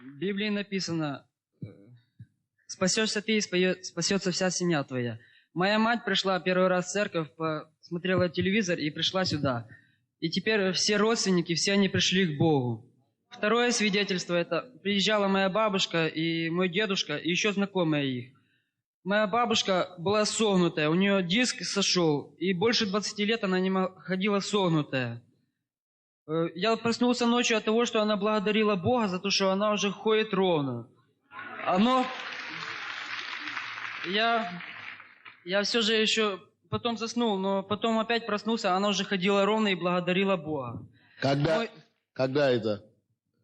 В Библии написано, спасешься ты и спасется вся семья твоя. Моя мать пришла первый раз в церковь, посмотрела телевизор и пришла сюда. И теперь все родственники, все они пришли к Богу. Второе свидетельство, это приезжала моя бабушка и мой дедушка, и еще знакомые их. Моя бабушка была согнутая, у нее диск сошел, и больше 20 лет она не ходила согнутая. Я проснулся ночью от того, что она благодарила Бога за то, что она уже ходит ровно. Я все же еще потом заснул, но потом опять проснулся, она уже ходила ровно и благодарила Бога. Когда это?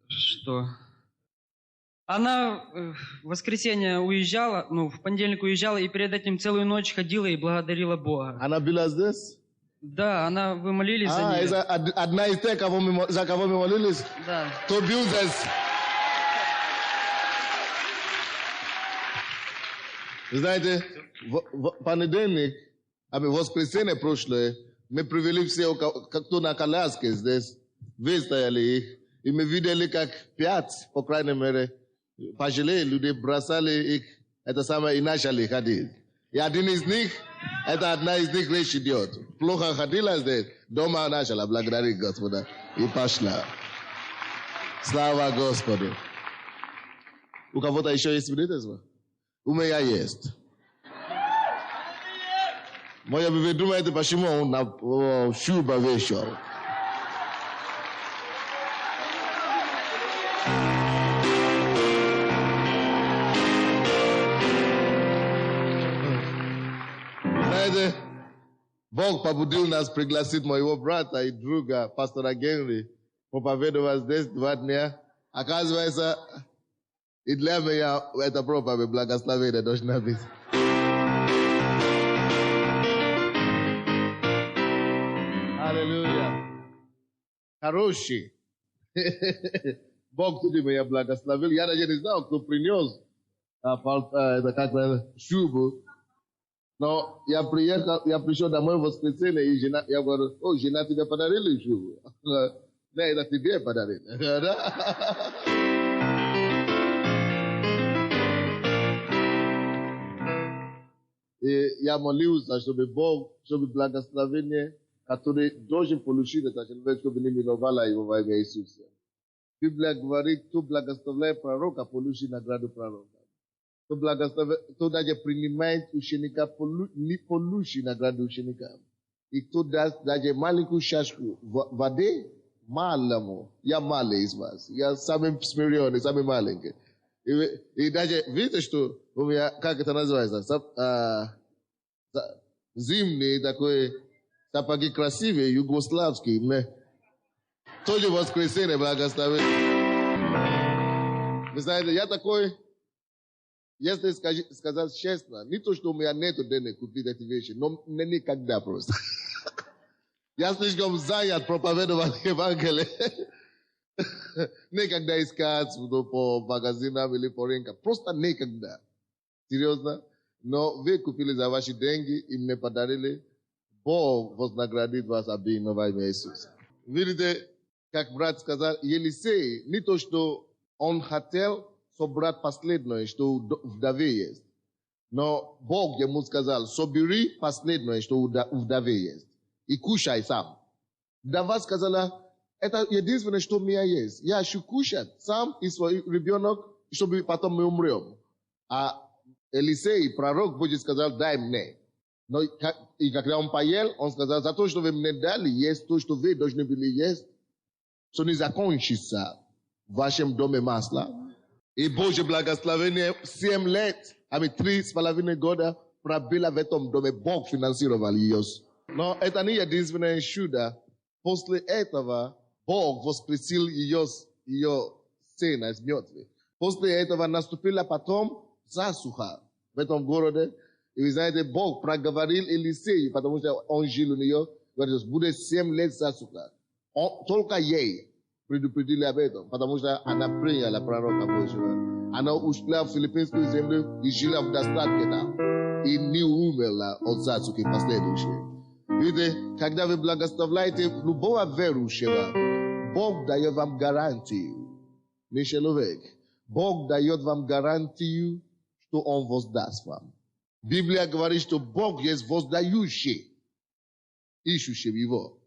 Что? Она в воскресенье уезжала, в понедельник уезжала, и перед этим целую ночь ходила и благодарила Бога. Она была здесь? Да, вы молились за нее. Это одна из тех, за кого мы молились? Да. Кто был здесь? Вы знаете, в понедельник, воскресенье прошлое, мы привели все, кто на коляске здесь, выстояли их, и мы видели, как 5, по крайней мере, пожилые люди бросали их, это самое, и начали ходить. И один из них, это одна из них речь идет. Плохо ходила здесь, дома начала благодарить Господа и пошла. Слава Господу. У кого-то еще есть свидетельство? У меня есть. Вы думаете, почему он на шуба вешал? Знаете, Бог побудил нас пригласить моего брата и друга, пастора Генри, проповедовать здесь 2 дня. Оказывается, и для меня это проповедь благословения должна быть. Аллилуйя. Хороший. Бог туди меня благословил. Я даже не знал, кто принес шубу. Но я пришел домой в воскресенье, и я говорю, жена тебе подарили шубу. Да, это тебе подарили. И я молился, чтобы Бог, чтобы благословение, которое должен получить этот человек, чтобы не миновало его во имя Иисуса. Библия говорит, кто благословляет пророка, получит награду пророка. Кто даже принимает ученика, не получит награду ученика. И кто даже маленькую чашку воды, малому, я малый из вас. Я самый смиренный, самый маленький. И даже, видите, что у меня, как это называется, зимние такой, сапоги красивые, югославские, тоже воскресенье благословит. Вы знаете, я такой, если сказать честно, не то, что у меня нету денег купить эти вещи, но никогда просто. Я слишком занят проповедовать Евангелие. Никогда искать по магазинам или по рынкам. Просто никогда. Серьезно. Но вы купили за ваши деньги и мне подарили. Бог вознаградит вас обильно во имя Иисуса. Видите, как брат сказал, Елисей, не то, что он хотел собрать последнее, что вдове есть. Но Бог ему сказал, собери последнее, что у вдове есть. И кушай сам. Вдова сказала, это единственное, что у меня есть. Я хочу кушать сам и свой ребенок, чтобы потом мы умрем. А Елисей, пророк, будет сказать, дай мне. Но и когда он поел, он сказал, за то, что вы мне дали есть, то, что вы должны были есть, что не закончится в вашем доме масло. И Божье благословение 7 лет, 3,5 года пробило в этом доме, Бог финансировал ее. Но это не единственное чудо. После этого Бог воскресил ее сына из мертвых. После этого наступила потом засуха в этом городе. И вы знаете, Бог проговорил Елисею, потому что он жил у нее, говорит, будет 7 лет засуха. Только ей предупредили об этом, потому что она приняла пророка Божьего. Она ушла в филиппинскую землю и жила в достатке там. И не умерла от засухи последующей. Видите, когда вы благословляете любого верующего, Бог дает вам гарантию. Не человек. Бог дает вам гарантию, что Он воздаст вам. Библия говорит, что Бог есть воздающий, ищущий Его.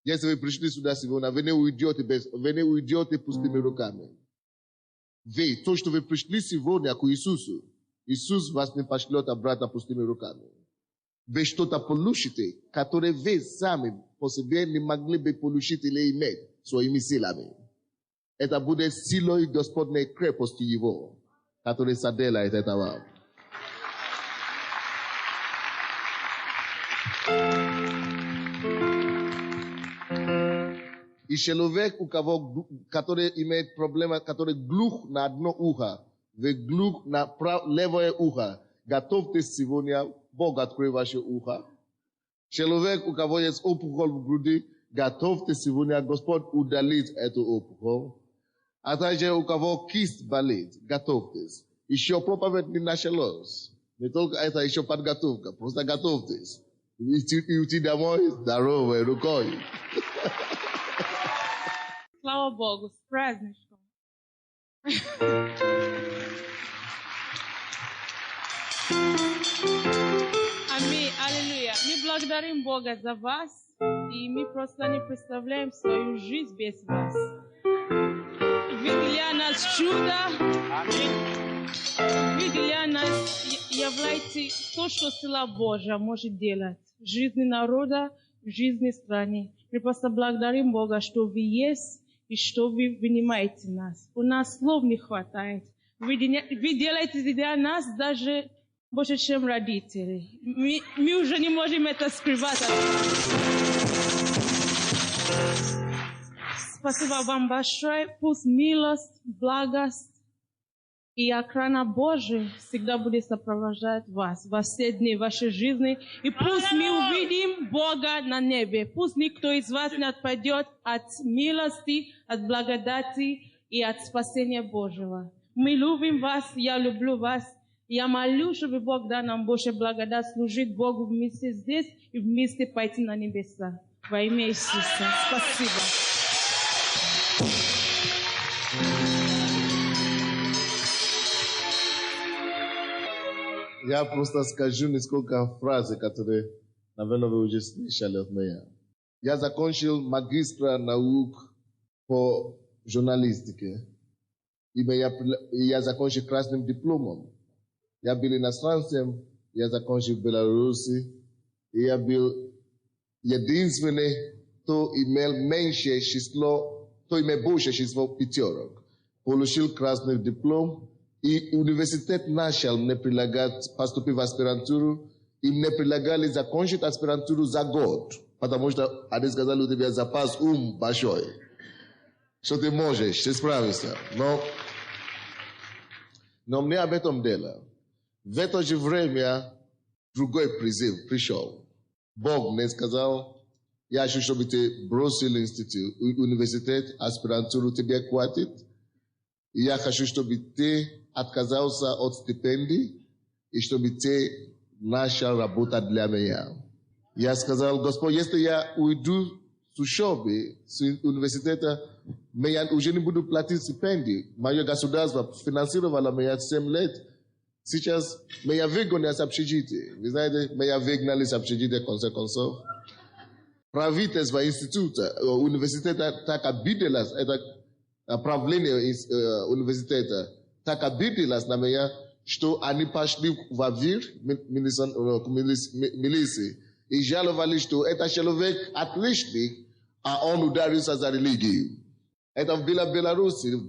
Если вы пришли сюда сегодня, вы не уйдете пустыми руками. Вы, то, что вы пришли сегодня к Иисусу, Иисус вас не пошлет обратно пустыми руками. Вы что-то получите, которое вы сами по себе не могли бы получить или иметь своими силами. Это будет силой Господней крепости Его, которая соделает это вам. И человек, который имеет проблемы, который глух на одно ухо, вы глух на левое ухо, готовьтесь сегодня, Бог откроет ваше ухо. Человек, у кого есть опухоль в груди, готовьтесь сегодня, Господь удалит эту опухоль. А также у кого кисть болит, готовьтесь. Еще проповедь не началось. Не только это, еще подготовка. Просто готовьтесь. И уйти домой здоровой рукой. Слава Богу, с праздничком. Аминь, аллилуйя. Мы благодарим Бога за вас, и мы просто не представляем свою жизнь без вас. Вы для нас чудо. Вы для нас являетесь то, что сила Божья может делать в жизни народа, в жизни страны. Мы просто благодарим Бога, что вы есть, и что вы принимаете нас. У нас слов не хватает. Вы делаете для нас даже больше, чем родители. Мы уже не можем это скрывать. Спасибо вам большое. Пусть милость, благость и охрана Божия всегда будет сопровождать вас во все дни вашей жизни. И пусть мы увидим Бога на небе. Пусть никто из вас не отпадет от милости, от благодати и от спасения Божьего. Мы любим вас, я люблю вас. Я молю, чтобы Бог дал нам больше благодать служить Богу вместе здесь и вместе пойти на небеса. Во имя Иисуса. Спасибо. Я просто скажу несколько фраз, которые, наверное, вы уже слышали от меня. Я закончил магистра наук по журналистике. И я закончил красным дипломом. Я был иностранцем, я закончил в Беларуси. И я был единственный, кто имел меньшее число, кто имел больше число пятерок. Получил красный диплом. И университет начал мне предлагать поступить в аспирантуру, и мне предлагали закончить аспирантуру за год, потому что они сказали, у тебя запас большой, что ты можешь, ты справишься. Но мне об этом дело. В это же время другой призыв пришел. Бог мне сказал, я хочу, чтобы ты бросил университет, аспирантуру тебе хватит, и я хочу, чтобы ты отказался от стипендий, и чтобы ты начал работать для меня. Я сказал, Господь, если я уйду с учебы, с университета, я уже не буду платить стипендии. Мое государство финансировало меня 7 лет. Сейчас меня выгонят с общежития. Вы знаете, меня выгнали с общежития, в конце концов. Правительство института, университета так обиделось, это правление университета, так обиделась на меня, что они пошли в ВИР, милиции, и жаловали, что это человек отличный, а он ударился за религию. Это было в Беларуси в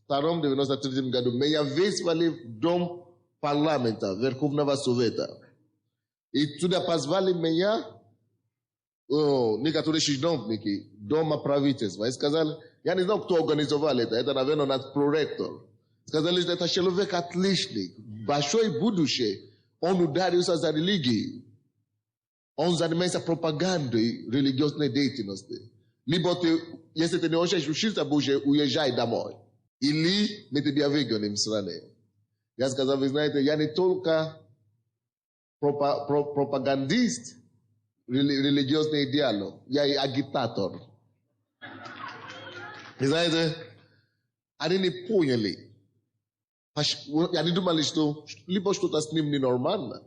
92-93 году. Меня вызвали в дом парламента, Верховного Совета. И туда позвали меня, некоторые чиновники дома правительства. И сказали, я не знаю, кто организовал это, наверное, наш проректор. Сказали, что это человек отличный, большое будущее. Он ударился за религию. Он занимается пропагандой религиозной деятельности. Либо ты, если ты не хочешь учиться Божье, уезжай домой. Или мы тебя выгоним в стране. Я сказал, вы знаете, я не только пропагандист, религиозный идеал, я и агитатор. Вы знаете, Они не поняли. Они думали, что либо что-то с ним ненормально.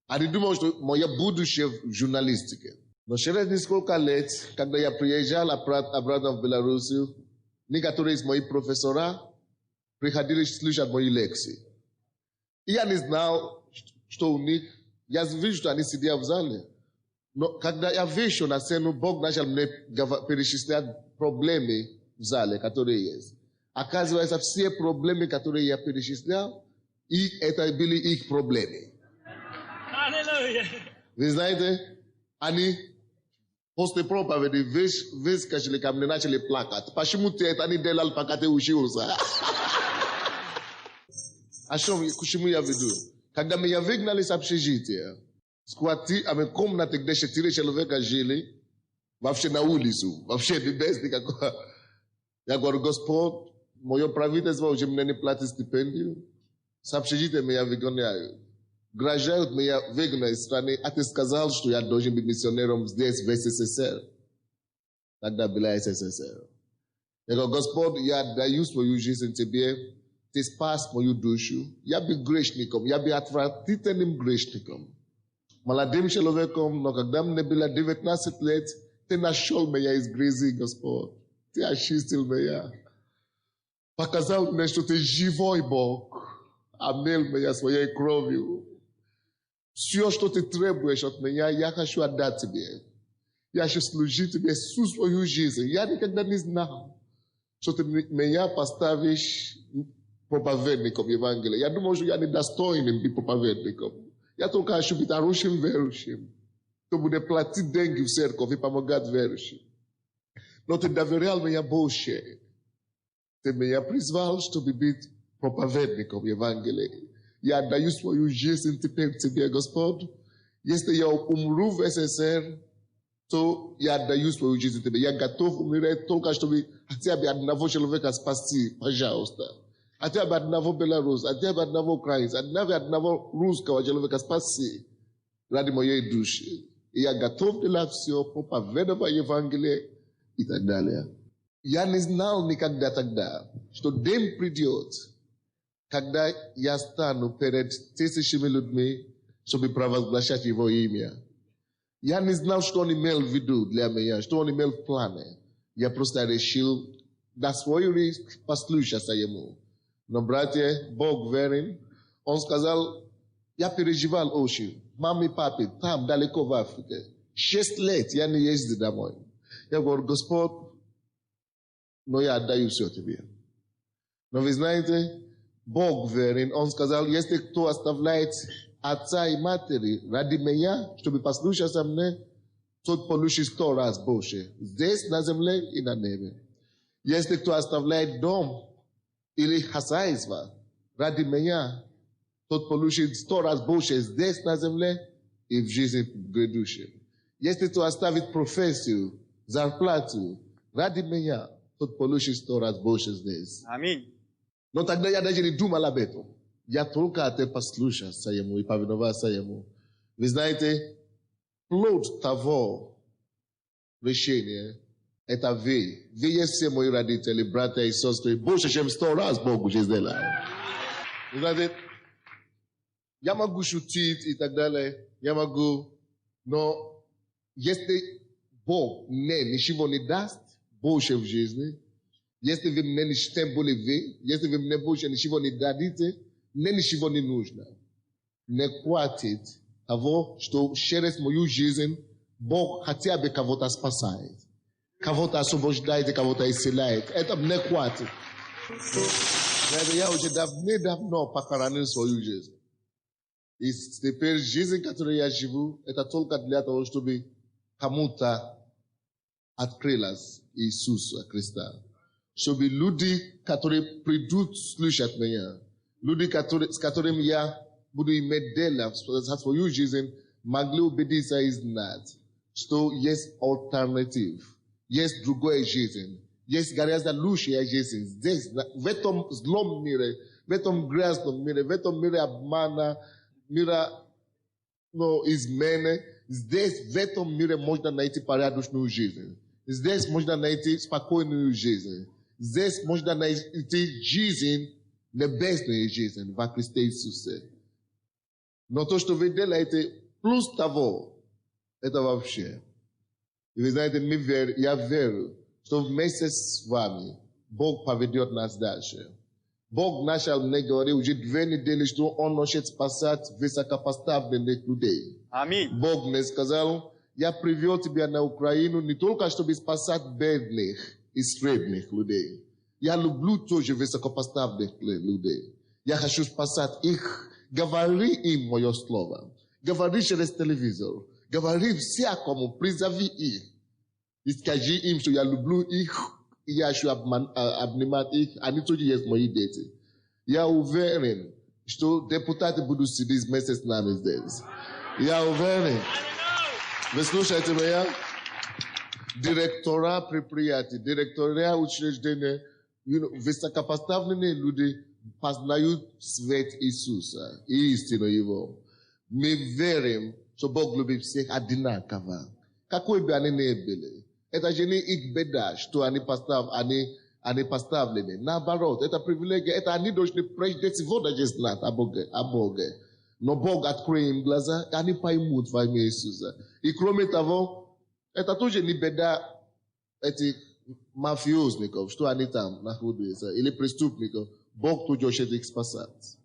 Они думали, что мое будущее в журналистике. Но через несколько лет, когда я приезжал обратно в Белоруссию, некоторые из моих профессора приходили слушать мои лекции. И я не знал, что у них. Я вижу, что они сидят в зале. Но когда я вышел на сцену, Бог начал мне перечислять проблемы в зале, которые есть. Оказывается, все проблемы, которые я перечислял, и это были их проблемы. Вы знаете, они после проповеди выскочили ко мне, начали плакать. Почему ты это не делал, пока ты учился? А что, к чему я веду? Когда меня выгнали с общежития, комнаты, где 4 человека жили, вообще на улицу, вообще без никакого. Я говорю, Господь, мое правительство уже мне не платит стипендию, с общежития меня выгоняют. Грожают меня выгнать из страны, а ты сказал, что я должен быть миссионером здесь, в СССР. Тогда была СССР. Я говорю, Господь, я даю свою жизнь тебе, ты спас мою душу. Я был грешником, я был отвратительным грешником. Молодым человеком, но когда мне было 19 лет, ты нашел меня из грязи, Господь. Ты очистил меня. Показал мне, что ты живой Бог. Омыл меня своей кровью. Все, что ты требуешь от меня, я хочу отдать тебе. Я хочу служить тебе всю свою жизнь. Я никогда не знал, что ты меня поставишь проповедником Евангелия. Я думал, что я недостойным быть проповедником. Я только хочу быть хорошим верующим. Кто будет платить деньги в церковь и помогать верующим. Но ты доверял меня больше. Ты меня призвал, чтобы быть проповедником Евангелия. Я отдаю свою жизнь теперь тебе, Господь. Если я умру в СССР, то я отдаю свою жизнь тебе. Я готов умереть только чтобы хотя бы одного человека спасти, пожалуйста. Хотя бы одного белоруса, хотя бы одного украинца, хотя бы одного русского человека спаси ради моей души. И я готов делать все, проповедовать Евангелие и так далее. Я не знал никогда тогда, что день придет, когда я стану перед тысячами людьми, чтобы провозглашать его имя. Я не знал, что он имел в виду для меня, что он имел в плане. Я просто решил на свой риск послушаться ему. Но, братья, Бог верен. Он сказал, я переживал очень. Маме и папе там, далеко в Африке. 6 лет я не ездил домой. Я говорю, Господь, но я отдаю все тебе. Но вы знаете, Бог верен. Он сказал, если кто оставляет отца и матери ради меня, чтобы послушаться мне, тот получит 100 раз больше. Здесь, на земле и на небе. Если кто оставляет дом или хозяйство ради меня, тот получит 100 раз больше здесь, на земле и в жизни грядущей. Если кто оставит профессию, зарплату ради меня, тот получит 100 раз больше здесь. Аминь. Но тогда я даже не думал об этом. Я только хотел послушаться ему и повиноваться ему. Вы знаете, плод того решения — это вы. Вы есть все мои родители, братья и сестры. Больше, чем 100 раз Бог уже сделал. Вы знаете, я могу шутить и так далее. Я могу. Но если Бог мне ничего не даст больше в жизни, если вы мне тем более вы, если вы мне больше ничего не дадите, мне ничего не нужно. Не хватит того, что через мою жизнь Бог хотя бы кого-то спасает, кого-то освобождает и кого-то исцеляет. Это мне хватит. Я уже давно похоронил свою жизнь. И теперь жизнь, которую я живу, это только для того, чтобы кому-то открылась Иисуса Христа. Чтобы люди, которые придут слушать меня, люди, с которыми я буду иметь дело за свою жизнь, могли убедиться и знать, что есть альтернатива, есть другая жизнь, есть гораздо лучшая жизнь здесь, в этом злом мире, в этом грязном мире, в этом мире обмана, мира измены. Здесь, в этом мире, можно найти порядочную жизнь. Здесь можно найти спокойную жизнь. Здесь можно найти жизнь небесную жизнь во Христе Иисусе. Но то, что вы делаете, плюс того, это вообще. И вы знаете, я верю, что вместе с вами Бог поведет нас дальше. Бог начал мне говорить уже 2 недели, что Он хочет спасать высокопоставленных людей. Аминь. Бог мне сказал, я привел тебя на Украину не только, чтобы спасать бедных и средних людей. Я люблю тоже высокопоставленных людей. Я хочу спасать их. Говори им мое слово. Говори через телевизор. Говори всякому, призови их. И скажи им, что я люблю их, и я хочу обнимать их. Они тоже есть мои дети. Я уверен, что депутаты будут сидеть вместе с нами здесь. Я уверен. Вы слушаете меня? Директора предприятий, директора учреждения, высокопоставленные люди познают свет Иисуса и истину Его. Мы верим, что Бог любит всех одинаково. Какой бы они ни были. Это же не их беда, что они поставлены. Наоборот, это привилегия, это они должны прежде всего даже знать о Боге. Но Бог откроет им глаза, и они поймут во имя Иисуса. И кроме того, это тоже не беда этих мафиозников, что они там находятся, или преступников. Бог тоже хочет их спасать.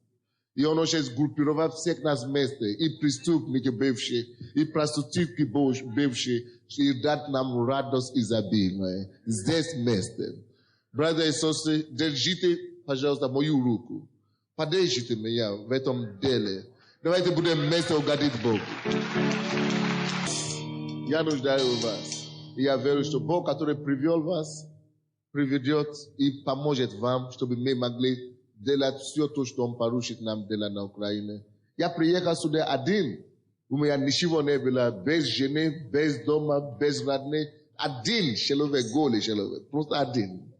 И Он хочет группировать всех нас вместе, и преступники бывшие, и проститутки бывшие, и дать нам радость изобильную. Здесь вместе. Братья и сестры, держите, пожалуйста, мою руку. Поддержите меня в этом деле. Давайте будем вместе угодить Богу. Я нуждаюсь в вас. И я верю, что Бог, который привел вас, приведет и поможет вам, чтобы мы могли делать все то, что Он поручит нам делать на Украине. Я приехал сюда один. У меня ничего не было, без жены, без дома, без родных. Один человек, голый человек, просто один.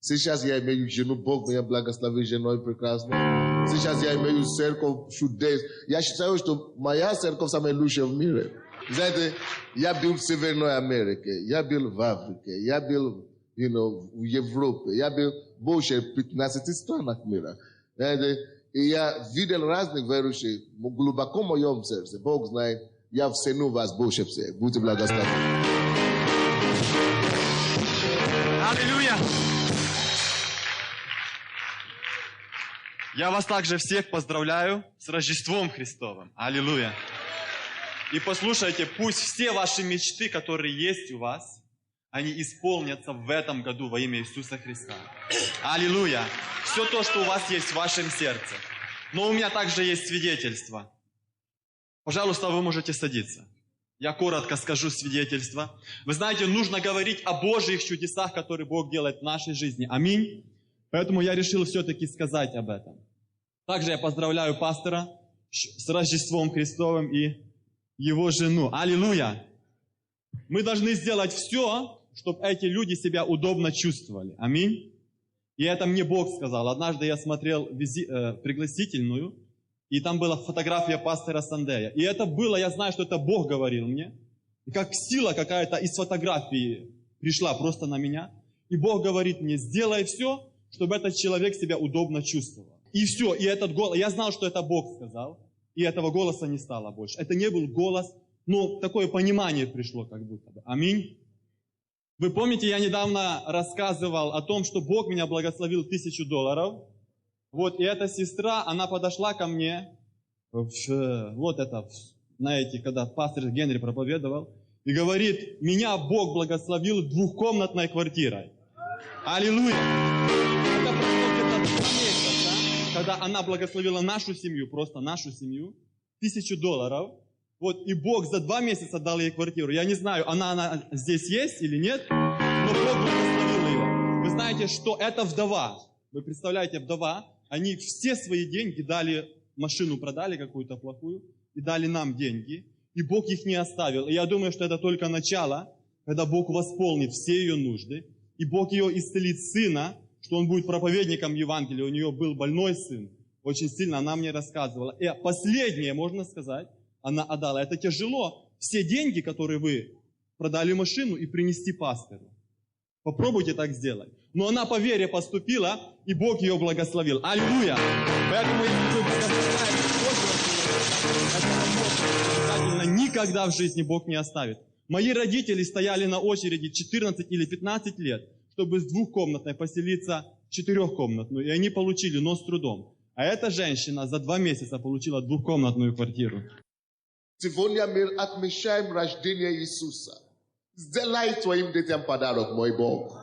Сейчас я имею жену, Бог меня благословил женой прекрасно. Сейчас я имею церковь чудес. Я считаю, что моя церковь самая лучшая в мире. Знаете, я был в Северной Америке, я был в Африке, я был в Европе, я был в больше 15 странах мира. Знаете, и я видел разных верующих глубоко в моем сердце. Бог знает, я ценю вас больше всех. Будьте благословены. Аллилуйя! Я вас также всех поздравляю с Рождеством Христовым. Аллилуйя! И послушайте, пусть все ваши мечты, которые есть у вас, они исполнятся в этом году во имя Иисуса Христа. Аллилуйя! Все то, что у вас есть в вашем сердце. Но у меня также есть свидетельство. Пожалуйста, вы можете садиться. Я коротко скажу свидетельство. Вы знаете, нужно говорить о Божьих чудесах, которые Бог делает в нашей жизни. Аминь. Поэтому я решил все-таки сказать об этом. Также я поздравляю пастора с Рождеством Христовым и его жену. Аллилуйя! Мы должны сделать все, чтобы эти люди себя удобно чувствовали. Аминь. И это мне Бог сказал. Однажды я смотрел пригласительную, и там была фотография пастора Сандея. И это было, я знаю, что это Бог говорил мне. И как сила какая-то из фотографии пришла просто на меня. И Бог говорит мне, сделай все, чтобы этот человек себя удобно чувствовал. И все, и этот голос, я знал, что это Бог сказал, и этого голоса не стало больше. Это не был голос, но такое понимание пришло как будто бы. Аминь. Вы помните, я недавно рассказывал о том, что Бог меня благословил $1000. Вот, и эта сестра, она подошла ко мне, знаете, когда пастор Генри проповедовал, и говорит, меня Бог благословил 2-комнатной квартирой. Аллилуйя! Это прошло где-то 2 месяца, когда она благословила нашу семью, просто нашу семью, $1000. Вот, и Бог за 2 месяца дал ей квартиру. Я не знаю, она здесь есть или нет, но Бог благословил ее. Вы знаете, что это вдова. Вы представляете, вдова, они все свои деньги дали, машину продали какую-то плохую, и дали нам деньги, и Бог их не оставил. И я думаю, что это только начало, когда Бог восполнит все ее нужды, и Бог ее исцелит сына, что он будет проповедником Евангелия. У нее был больной сын, очень сильно она мне рассказывала. И последнее, можно сказать, она отдала. Это тяжело. Все деньги, которые вы продали машину, и принести пастору. Попробуйте так сделать. Но она по вере поступила, и Бог ее благословил. Аллилуйя! Поэтому, если вы благословляете Бога, никогда в жизни Бог не оставит. Мои родители стояли на очереди 14 или 15 лет, чтобы с двухкомнатной поселиться в четырехкомнатную, и они получили, но с трудом. А эта женщина за 2 месяца получила двухкомнатную квартиру. Сегодня мир отмечаем рождение Иисуса. Сделай твоим детям подарок, мой Бог.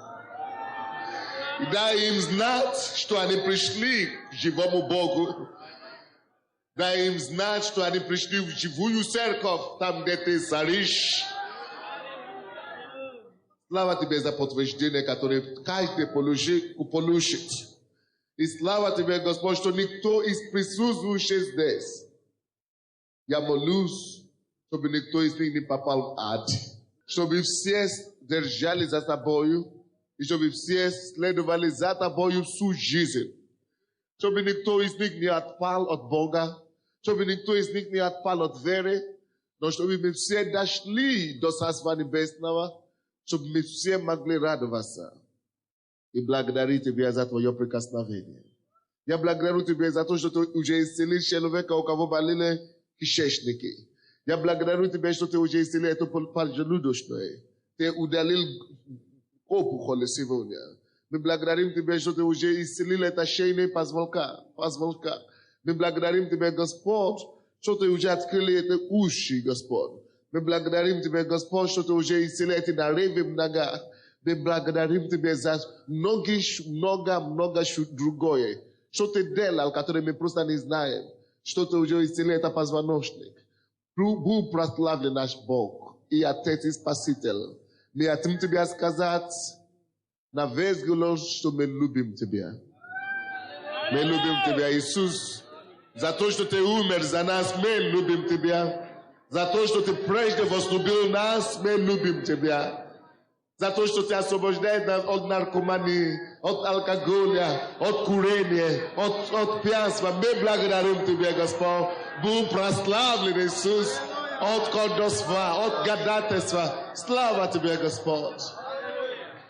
И дай им знать, что они пришли к живому Богу. Дай им знать, что они пришли в живую церковь, там, где ты царишь. Слава тебе за подтверждение, которое каждый получит. И слава тебе, Господь, что никто из присутствующих здесь, я молюсь, чтобы никто из них не попал в ад. Чтобы все держали за тобою, и чтобы все следовали за тобою всю жизнь. Чтобы никто из них не отпал от Бога, чтобы никто из них не отпал от веры, но чтобы мы все дошли до Царства Небесного, чтобы мы все могли радоваться и благодарить тебя за твое прикосновение. Я благодарю тебя за то, что ты уже исцелил человека, у кого болели кишечники. Я благодарю тебя, что ты уже исцелил эту поджелудочную. Ты удалил опухоль сегодня. Мы благодарим тебя, что ты уже исцелил это шейные позвонка. Мы благодарим тебя, Господь, что ты уже открыл эти уши, Господь. Мы благодарим тебя, Господь, что ты уже исцелил эти нарывы в ногах. Мы благодарим тебя за много другое. Что ты делал, которое мы просто не знаем. Что ты уже исцелил это позвоночник. Был прославлен наш Бог и Отец и Спаситель. Мы хотим тебя сказать на весь голос, что мы любим тебя. Мы любим тебя, Иисус. За то, что ты умер за нас, мы любим тебя. За то, что ты прежде возлюбил нас, мы любим тебя. За то, что ты освобождаешь нас от наркомании, от алкоголя, от курения, от пьянства. Мы благодарим тебя, Господь. Будь прославлен, Иисус, от колдовства, от гадательства. Слава тебе, Господь.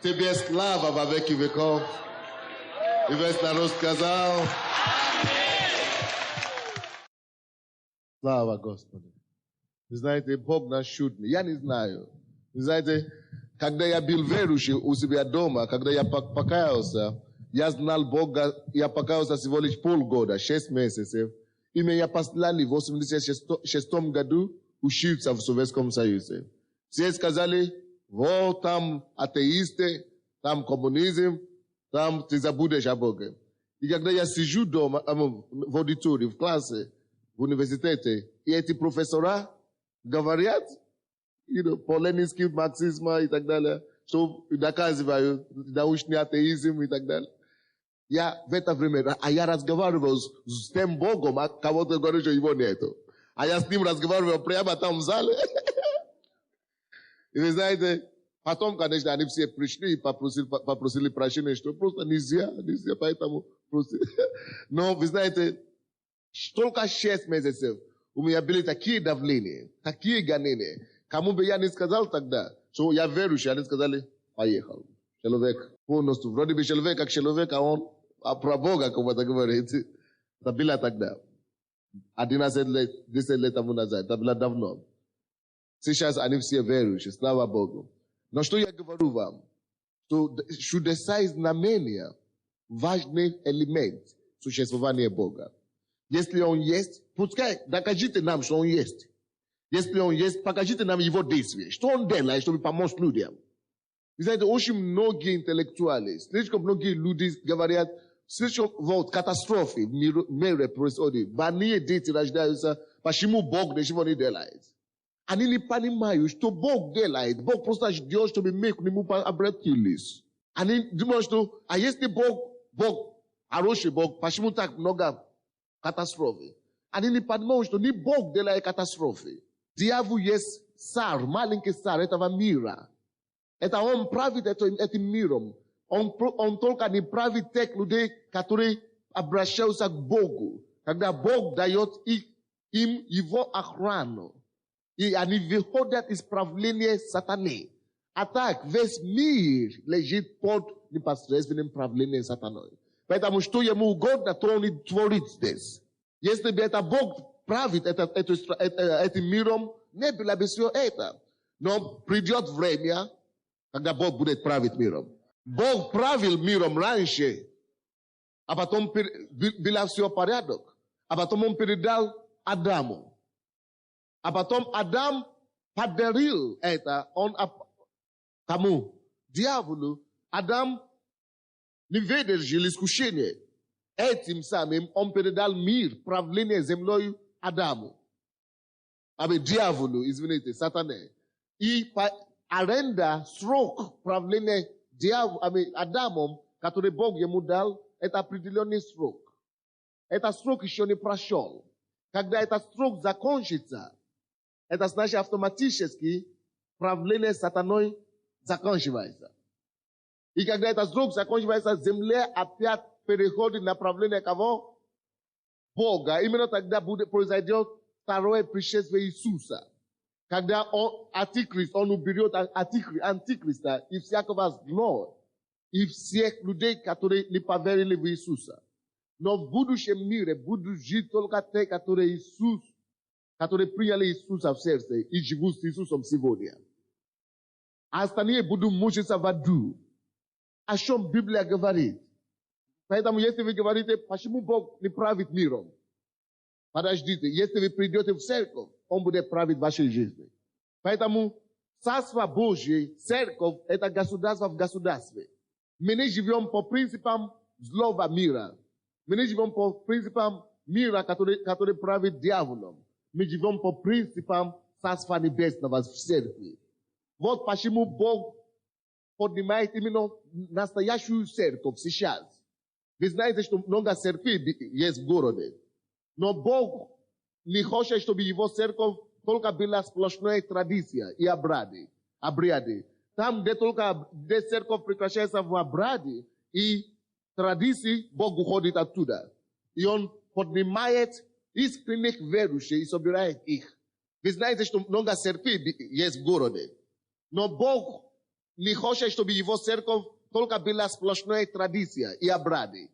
Тебе слава во веки веков. И весь народ сказал: слава Господу. Вы знаете, Бог наш чудный. Я не знаю. Вы знаете, когда я был верующий у себя дома, когда я покаялся, я знал Бога, я покаялся всего лишь полгода, 6 месяцев. И меня послали в 1986 году учиться в Советском Союзе. Все сказали: вот там атеисты, там коммунизм, там ты забудешь о Боге. И когда я сижу дома, в аудитории, в классе, в университете, и эти профессора говорят, по ленинским марксизму и так далее, что доказывают научный атеизм и так далее. Я в это время, я разговаривал с тем Богом, кого-то говорю, что его нету. А я с ним разговаривал прямо там в зале. И вы знаете, потом, конечно, они все пришли и попросили прощения, что просто нельзя, поэтому просили. Но вы знаете, только 6 месяцев у меня были такие давления, такие гонения. Кому бы я не сказал тогда, что я верующий, они сказали: поехал. Человек полностью, вроде бы человек как человек, а он про Бога кого-то говорит. Это было тогда. 11 лет, 10 лет тому назад, это было давно. Сейчас они все верующие, слава Богу. Но что я говорю вам? Что чудеса и знамения – важный элемент существования Бога. Если Он есть, пускай докажите нам, что Он есть. Если Он есть, покажите нам Его действия. Что Он делает, чтобы помочь людям? Вы знаете, очень многие интеллектуалы, слишком многие люди говорят, слишком катастрофы в мире происходят. Больные дети рождаются, почему Бог ничего не делает? Они не понимают, что Бог делает. Бог просто ждет, чтобы мы к Нему обратились. Они думают, что, а если Бог, хороший Бог, почему так много катастрофы? Они не понимают, что не Бог делает катастрофы. Дьявол есть царь, маленький царь этого мира. Это он правит этим миром. Он только не правит тех людей, которые обращаются к Богу. Когда Бог дает им Его охрану. И они выходят из правления сатаны. атак, весь мир лежит под непосредственным правлением сатаной. Поэтому что ему угодно, то он и творит здесь. Если бы это Бог правит этим миром, не было бы все это. Но придет время, когда Бог будет править миром. Бог правил миром раньше, а потом было все порядок. А потом он передал Адаму. А потом Адам подарил это кому? Дьяволу. Адам не выдержал искушение. Этим самым он передал мир, правление землей Адаму. Дьяволу, извините, сатане. И аренда, срок правления Адамом, который Бог ему дал, это определенный срок. Этот срок еще не прошел. Когда этот срок закончится, это значит автоматически правление сатаной заканчивается. И когда этот срок заканчивается, земля опять переходит на правление кого? Бога. Именно тогда произойдет второе пришествие Иисуса. Когда Антихрист, он уберет Антихриста и всякого зла, и всех людей, которые не поверили в Иисуса. Но в будущем мире будут жить только те, которые приняли Иисуса в сердце и живут с Иисусом сегодня. А остальные будут мучиться в аду. О чем Библия говорит. Поэтому, если вы говорите, почему Бог не правит миром? Подождите, если вы придете в церковь, Он будет править вашей жизнью. Поэтому Царство Божье, церковь, это государство в государстве. Мы не живем по принципам злого мира. Мы не живем по принципам мира, который правит дьяволом. Мы живем по принципам Царства Небесного в церкви. Вот почему Бог поднимает именно настоящую церковь сейчас. Вы знаете, что много церквей есть в городе. Но Бог не хочет, чтобы его церковь только была сплошная традиция и обряды. Там, где церковь прекращается в обряде и традиции, Бог уходит оттуда. И Он поднимает искренних верующих и собирает их. Вы знаете, что много церквей есть в городе. Но Бог не хочет, чтобы его церковь только была сплошная традиция и обряды.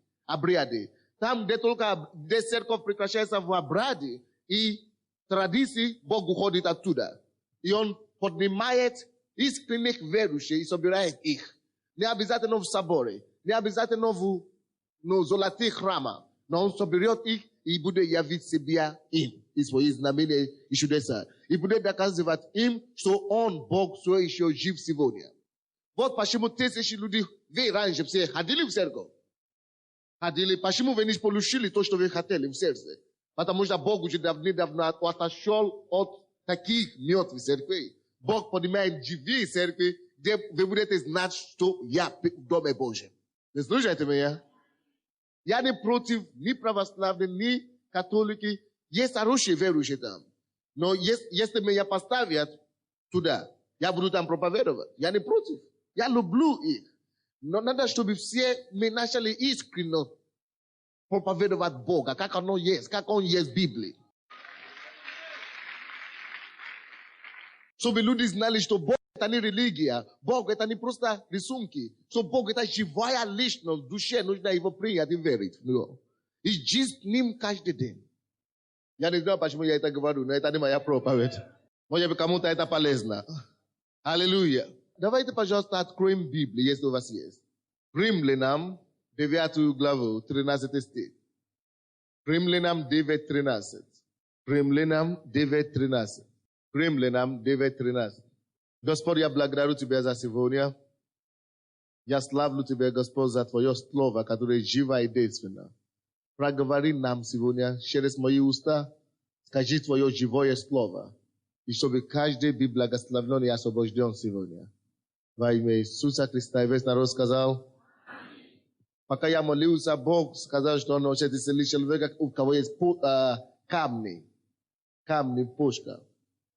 Там, где церковь прекращается в обряде и традиции, Бог уходит оттуда. И Он поднимает искренних верующих и собирает их. Не обязательно в соборе, не обязательно в золотых храмах, но Он соберет их и будет явить себя им. И свои знамения и чудеса. И будет доказывать им, что Он, Бог, все еще жив сегодня. Вот почему тысячи людей, вы раньше все ходили в церковь. Почему вы не получили то, что вы хотели в сердце? Потому что Бог уже давно отошел от таких мертвых церквей. Бог поднимает живые церкви, где вы будете знать, что я в Доме Божьем. Вы слушаете меня? Я не против ни православных, ни католики. Есть хорошие верующие там. Но если меня поставят туда, я буду там проповедовать. Я не против. Я люблю их. Но надо, чтобы все мы начали искренне проповедовать Бога, как Он есть в Библии. Чтобы люди знали, что Бог это не религия, Бог это не просто рисунки, что Бог это живая личность, душе нужно его принять и верить. И жить с Ним каждый день. Я не знаю, почему я это говорю, но это не моя проповедь. Может быть, кому-то это полезно. Аллилуйя. Давайте, пожалуйста, откроем Библию, если у вас есть. Римлянам 9 главу, 13 стих. Римлянам 9:13. Римлянам 9:13. Римлянам 9:13. Господь, я благодарю Тебя за сегодня. Я славлю Тебя, Господь, за Твое Слово, которое живо и действенно. Проговори нам сегодня через мои уста. Скажи Твое живое Слово. И чтобы каждый был благословен и освобожден сегодня. Во имя Иисуса Христа. И весь народ сказал. Пока я молился, Бог сказал, что Он хочет исцелить человека, у кого есть камни. Камни, пушка.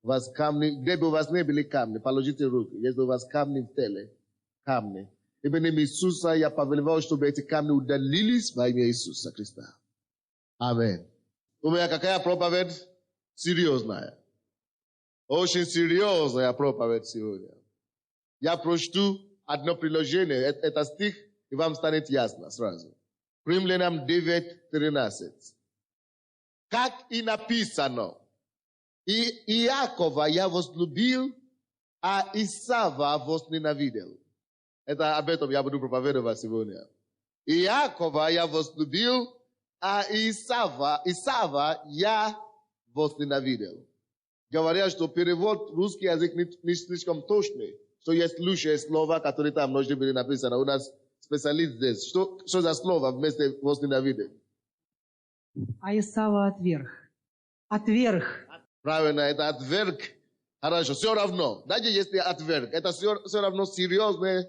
У вас камни, где бы у вас не были камни, положите руки. Если у вас камни в теле, камни. Именем Иисуса я повелеваю, чтобы эти камни удалились во имя Иисуса Христа. Аминь. У меня какая проповедь? Серьезная. Очень серьезная проповедь сегодня. Я прочту одно предложение. Это стих, и вам станет ясно сразу. Римлянам 9:13. Как и написано, и Иакова я возлюбил, а Исава возненавидел. Это об этом я буду проповедовать сегодня. Иакова я возлюбил, а Исава я возненавидел. Говорят, что перевод русский язык не слишком точный, что есть лучшие слова, которые там должны были написаны. У нас специалист здесь. Что за слово вместо возненавидел? А Исава отверг. Отверг. Правильно, это отверг. Хорошо, все равно. Даже если отверг, это все равно серьезное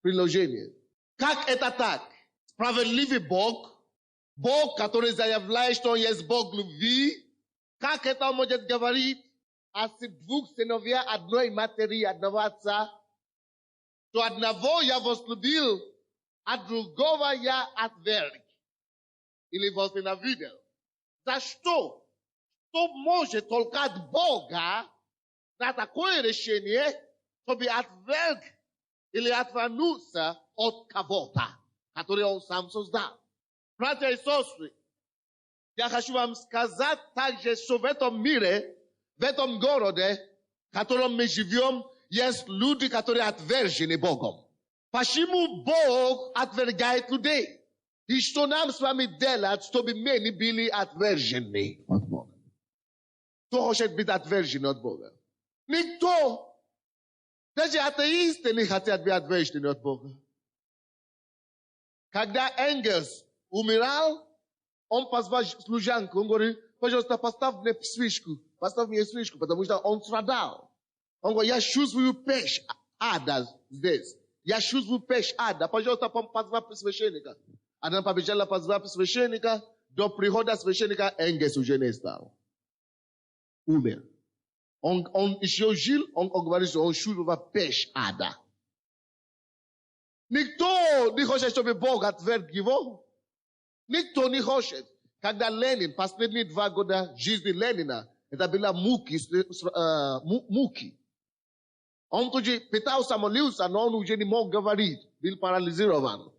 предложение. Как это так? Справедливый Бог, Бог, который заявляет, что Он есть Бог любви, как это может говорить о двух сыновьях одной матери, одного отца, что одного я возлюбил, а другого я отверг или возненавидел? За что? Что может толкать Бога на такое решение, чтобы отверг или отвернуться от кого-то, который Он сам создал? Братья и сестры, я хочу вам сказать также, что в этом мире, в этом городе, в котором мы живем, есть люди, которые отвержены Богом. Почему Бог отвергает людей? И что нам с вами делать, чтобы мы не были отвержены от Бога? Кто хочет быть отвержен от Бога? Никто. Даже атеисты не хотят быть отвержены от Бога. Когда Энгельс умирал, он позвал служанку, он говорит: пожалуйста, поставь мне свечку, потому что он страдал. Он говорит: я чувствую печь ада здесь. Я чувствую печь ада. Пожалуйста, позвать священника. Она побежала позвать священника. До прихода священника Энгельс уже не стал. Умер. Он еще жил, он говорит, что он чувствовал печь ада. Никто не хочет, чтобы Бог отверг его. Никто не хочет. Когда Ленин, последние 2 года жизни Ленина, это было муки. Он тоже пытался молиться, но он уже не мог говорить. Был парализирован.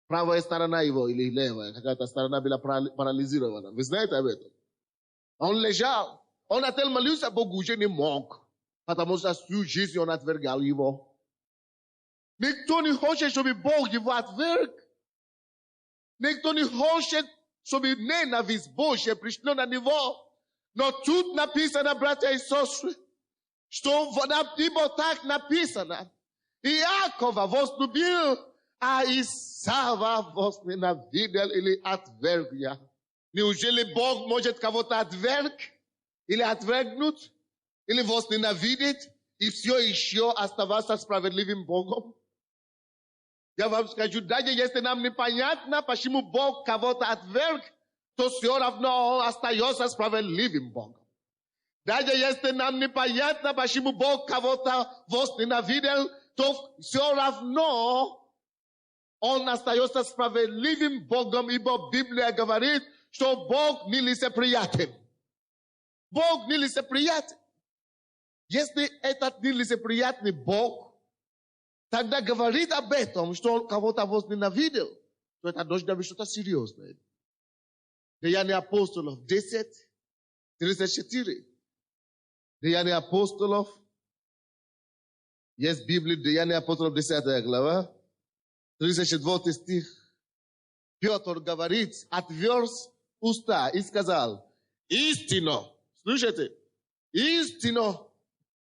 Правая сторона его или левая, какая-то сторона была парализирована. Вы знаете об этом? Он лежал. Он отел молился, Бог уже не мог. Потому что всю жизнь он отвергал его. Никто не хочет, чтобы Бог его отверг. Никто не хочет, чтобы ненависть Божья пришла на него. Но тут написано, братья и сестры, что ибо так написано. Иакова возлюбил, а Исава возненавидел или отверг я. Неужели Бог может кого-то отверг? Или отвергнуть? Или возненавидеть? И все еще оставаться справедливым Богом? Я вам скажу, даже если нам непонятно, почему Бог кого-то отверг, то все равно Он остается справедливым Богом. Даже если нам непонятно, почему Бог кого-то возненавидел, то все равно Он остается справедливым Богом, ибо Библия говорит, что Бог нелицеприятен. Бог нелицеприятен. Если этот нелицеприятный Бог тогда говорит об этом, что Он кого-то возненавидел, то это должно быть что-то серьезное. Деяния апостолов 10:34. Деяния апостолов. Есть в Библии Деяния апостолов 10 глава. 34 стих. Петр говорит, отверз уста и сказал: истинно, слушайте, истинно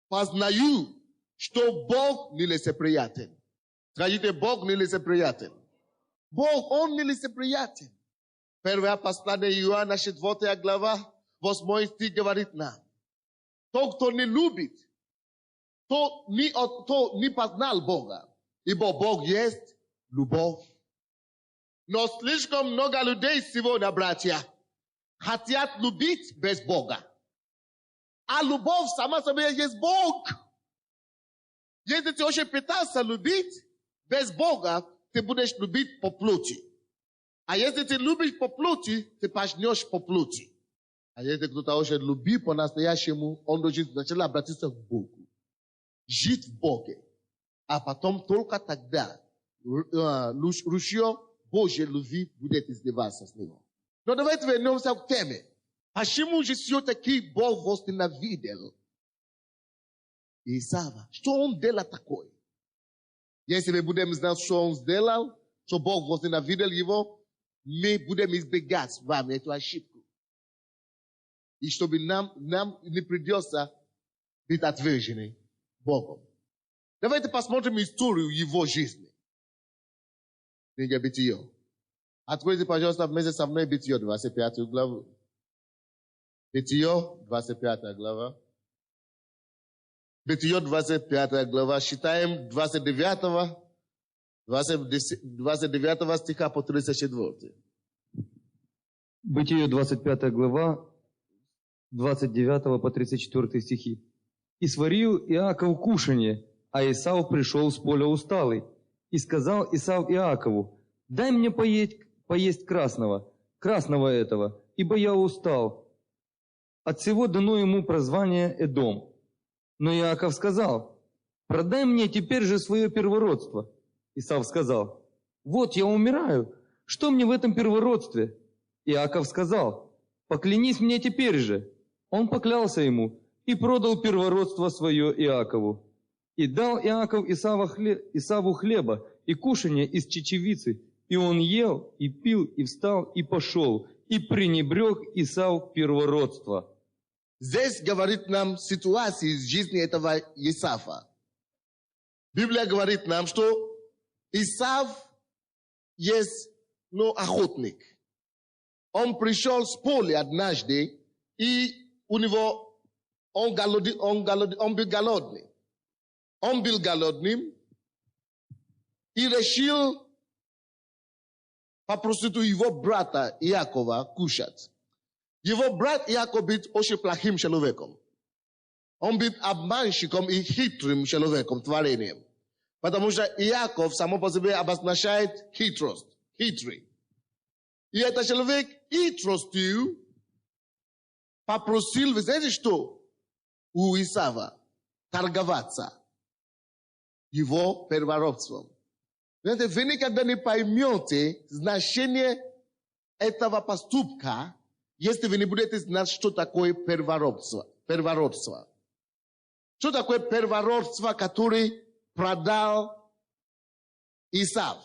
познаю, что Бог нелицеприятен. Скажите, Бог нелицеприятен. Бог, Он нелицеприятен. Первое послание Иоанна, 4 глава, 8 стих говорит нам: тот, кто не любит, то не познал Бога, ибо Бог есть любовь. Но слишком много людей сегодня, братья, хотят любить без Бога. А любовь сама собой есть Бог. Если ты очень пытаешься любить без Бога, ты будешь любить по плоти. А если ты любишь по плоти, ты пожнешь по плоти. А если кто-то хочет любить по-настоящему, он должен сначала обратиться к Богу. Жить в Боге. а потом только тогда ручье Божьей любви будет изливаться с него. Но давайте вернемся к теме. Почему же все-таки Бог возненавидел Исава? Что он делал такое? Если мы будем знать, что он сделал, что Бог возненавидел его, мы будем избегать с вами эту ошибку. И чтобы нам не придется быть отвержены Богом. Давайте посмотрим историю его жизни. Книга Бытие. Откройте, пожалуйста, вместе со мной Бытие, 25 главу. Бытие, 25 глава. Бытие, 25 глава. Считаем 29 стиха по 34. Бытие, 25 глава, 29 по 34 стихи. «И сварил Иаков кушанье, а Исав пришел с поля усталый. И сказал Исав Иакову: дай мне поесть красного этого, ибо я устал. От всего дано ему прозвание Эдом. Но Иаков сказал: продай мне теперь же свое первородство. Исав сказал: вот я умираю, что мне в этом первородстве? Иаков сказал: поклянись мне теперь же. Он поклялся ему и продал первородство свое Иакову. И дал Иаков Исаву хлеба и кушанье из чечевицы, и он ел, и пил, и встал, и пошел, и пренебрег Исав первородство». Здесь говорит нам ситуация из жизни этого Исава. Библия говорит нам, что Исав есть, охотник. Он пришел с поля однажды, и у него он был голодный. Он был голодным и решил попросить у его брата Иакова кушать. Его брат Иаков был очень плохим человеком. Он был обманщиком и хитрым человеком, творением. Потому что Иаков само по себе обозначает хитрость, хитрый. И этот человек хитростью попросил, вы знаете что, у Исава торговаться его первородством. Знаете, вы никогда не поймете значение этого поступка, если вы не будете знать, что такое первородство. Что такое первородство, который продал Исав?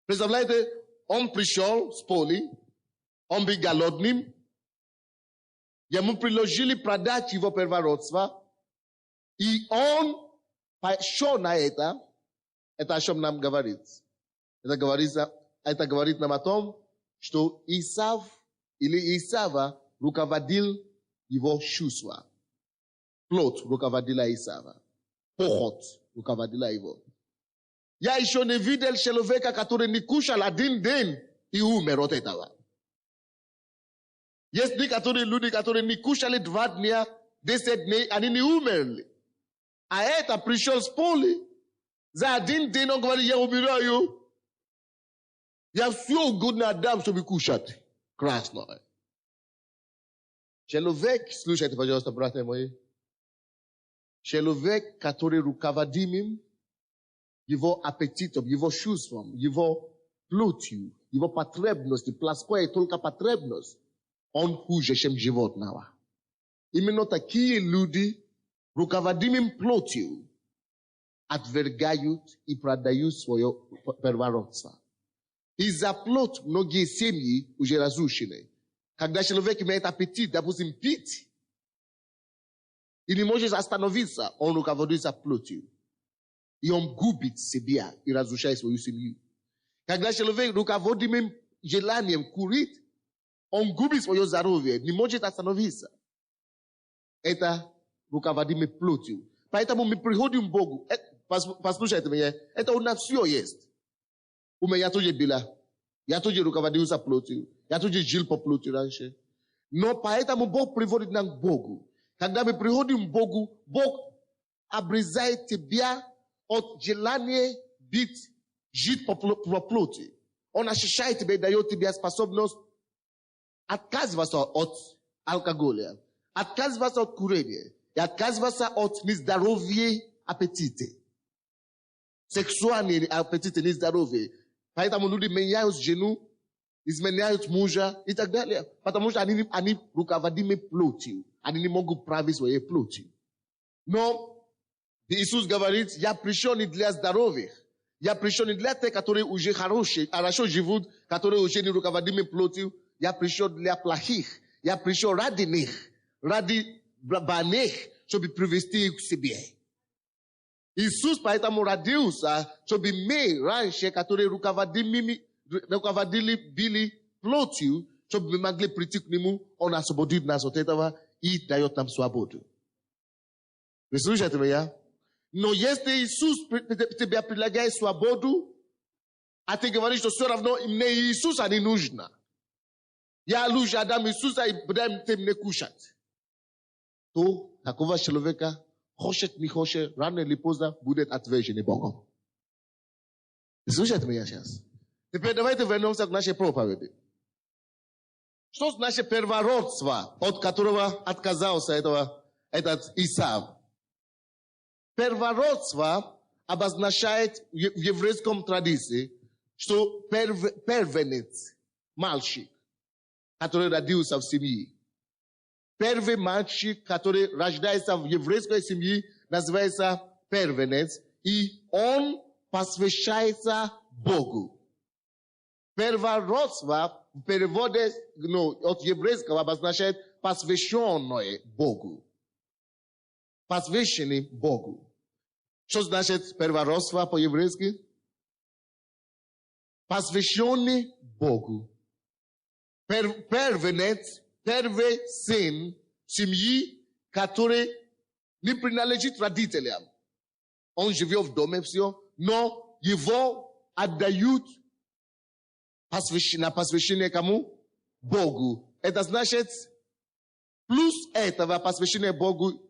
Представляете, он пришел с поля, он был голодным, ему предложили продать его первородство, и он пошел на это о чем нам говорит. Это говорит нам о том, что Исав или Исава руководил его чувства. Плоть руководила Исава. Похоть руководила его. Я еще не видел человека, который не кушал один день и умер от этого. Есть некоторые люди, которые не кушали 2 дня, 10 дней, они не умерли. А это пришел с поля, за один день он говорит: я умираю. Я все угодно отдам, чтобы кушать красное. Человек, слушайте, пожалуйста, братья мои. Человек, который руководим его аппетитом, его чувством, его плотью, его потребностью, плоская только потребность, он хуже, чем животного. Именно такие люди, руководимым плотью, отвергают и продают свое первородство. Из-за плоть многие семьи уже разрушены. Когда человек имеет аппетит, допустим, пить, и не может остановиться, он руководится плотью. И он губит себя и разрушает свою семью. Когда человек руководимым желанием курить, он губит свое здоровье, не может остановиться. Это руководимый плотью. Поэтому мы приходим к Богу. Послушайте меня, это у нас все есть. У меня тоже было. Я тоже руководился плотью. Я тоже жил по плоти раньше. Но поэтому Бог приводит нас к Богу. Когда мы приходим к Богу, Бог обрезает тебя от желания жить по плоти. Он очищает тебя и дает тебе способность отказываться от алкоголя, отказываться от курения и отказываться от нездоровья аппетита. Сексуальные аппетиты нездоровые. Поэтому люди меняют жену, изменяют мужа и так далее. Потому что они руководимы плотью. Они не могут править своей плотью. Но Иисус говорит, я пришел не для здоровых. Я пришел не для тех, которые уже хорошо живут, которые уже не руководимы плотью. Я пришел для плохих. Я пришел ради них, ради больных, чтобы привести их к себе. Иисус поэтому родился, чтобы мы раньше, которые руководили плотью, чтобы мы могли прийти к Нему, Он освободит нас от этого и дает нам свободу. Вы слышите меня? Но если Иисус тебе предлагает свободу, а ты говоришь, что все равно мне Иисуса не нужно. Я лучше отдам Иисуса и будем мне кушать. То такого человека, хочет не хочет, рано или поздно будет отвержен Богом. Слушайте меня сейчас. Теперь давайте вернемся к нашей проповеди. Что значит первородство, от которого отказался этот Исав? Первородство обозначает в еврейском традиции, что первенец, мальчик, который родился в семье. Первый мальчик, который рождается в еврейской семье, называется первенец, и он посвящается Богу. Первородство в переводе от еврейского обозначает посвященное Богу. Посвященный Богу. Что значит первородство по-еврейски? Посвященный Богу. Первенец, первый сын семьи, который не принадлежит родителям. Он живет в доме все, но его отдают на посвящение кому? Богу. Это значит, плюс этого посвящение Богу,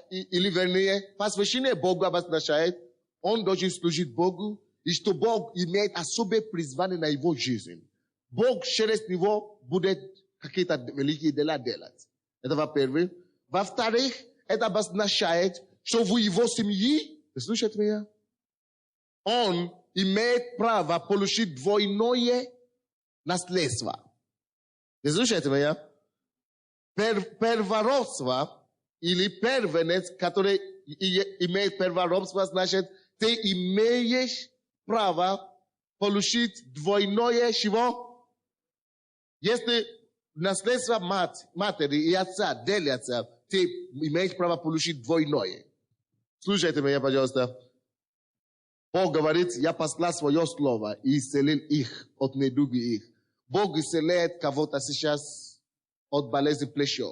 или вернее, посвящение Богу обозначает, он должен служить Богу, и что Бог имеет особое призвание на его жизнь. Бог через него будет какие-то великие дела делать. Это во-первых. Во-вторых, это обозначает, что в его семье, слушайте меня, он имеет право получить двойное наследство. Слушайте меня? Первородство или первенец, который имеет первородство, значит, ты имеешь право получить двойное чего? Если наследство матери и отца делятся, ты имеешь право получить двойное. Слушайте меня, пожалуйста. Бог говорит, я послал свое слово и исцелил их от недуга их. Бог исцеляет кого-то сейчас от болезни плеча.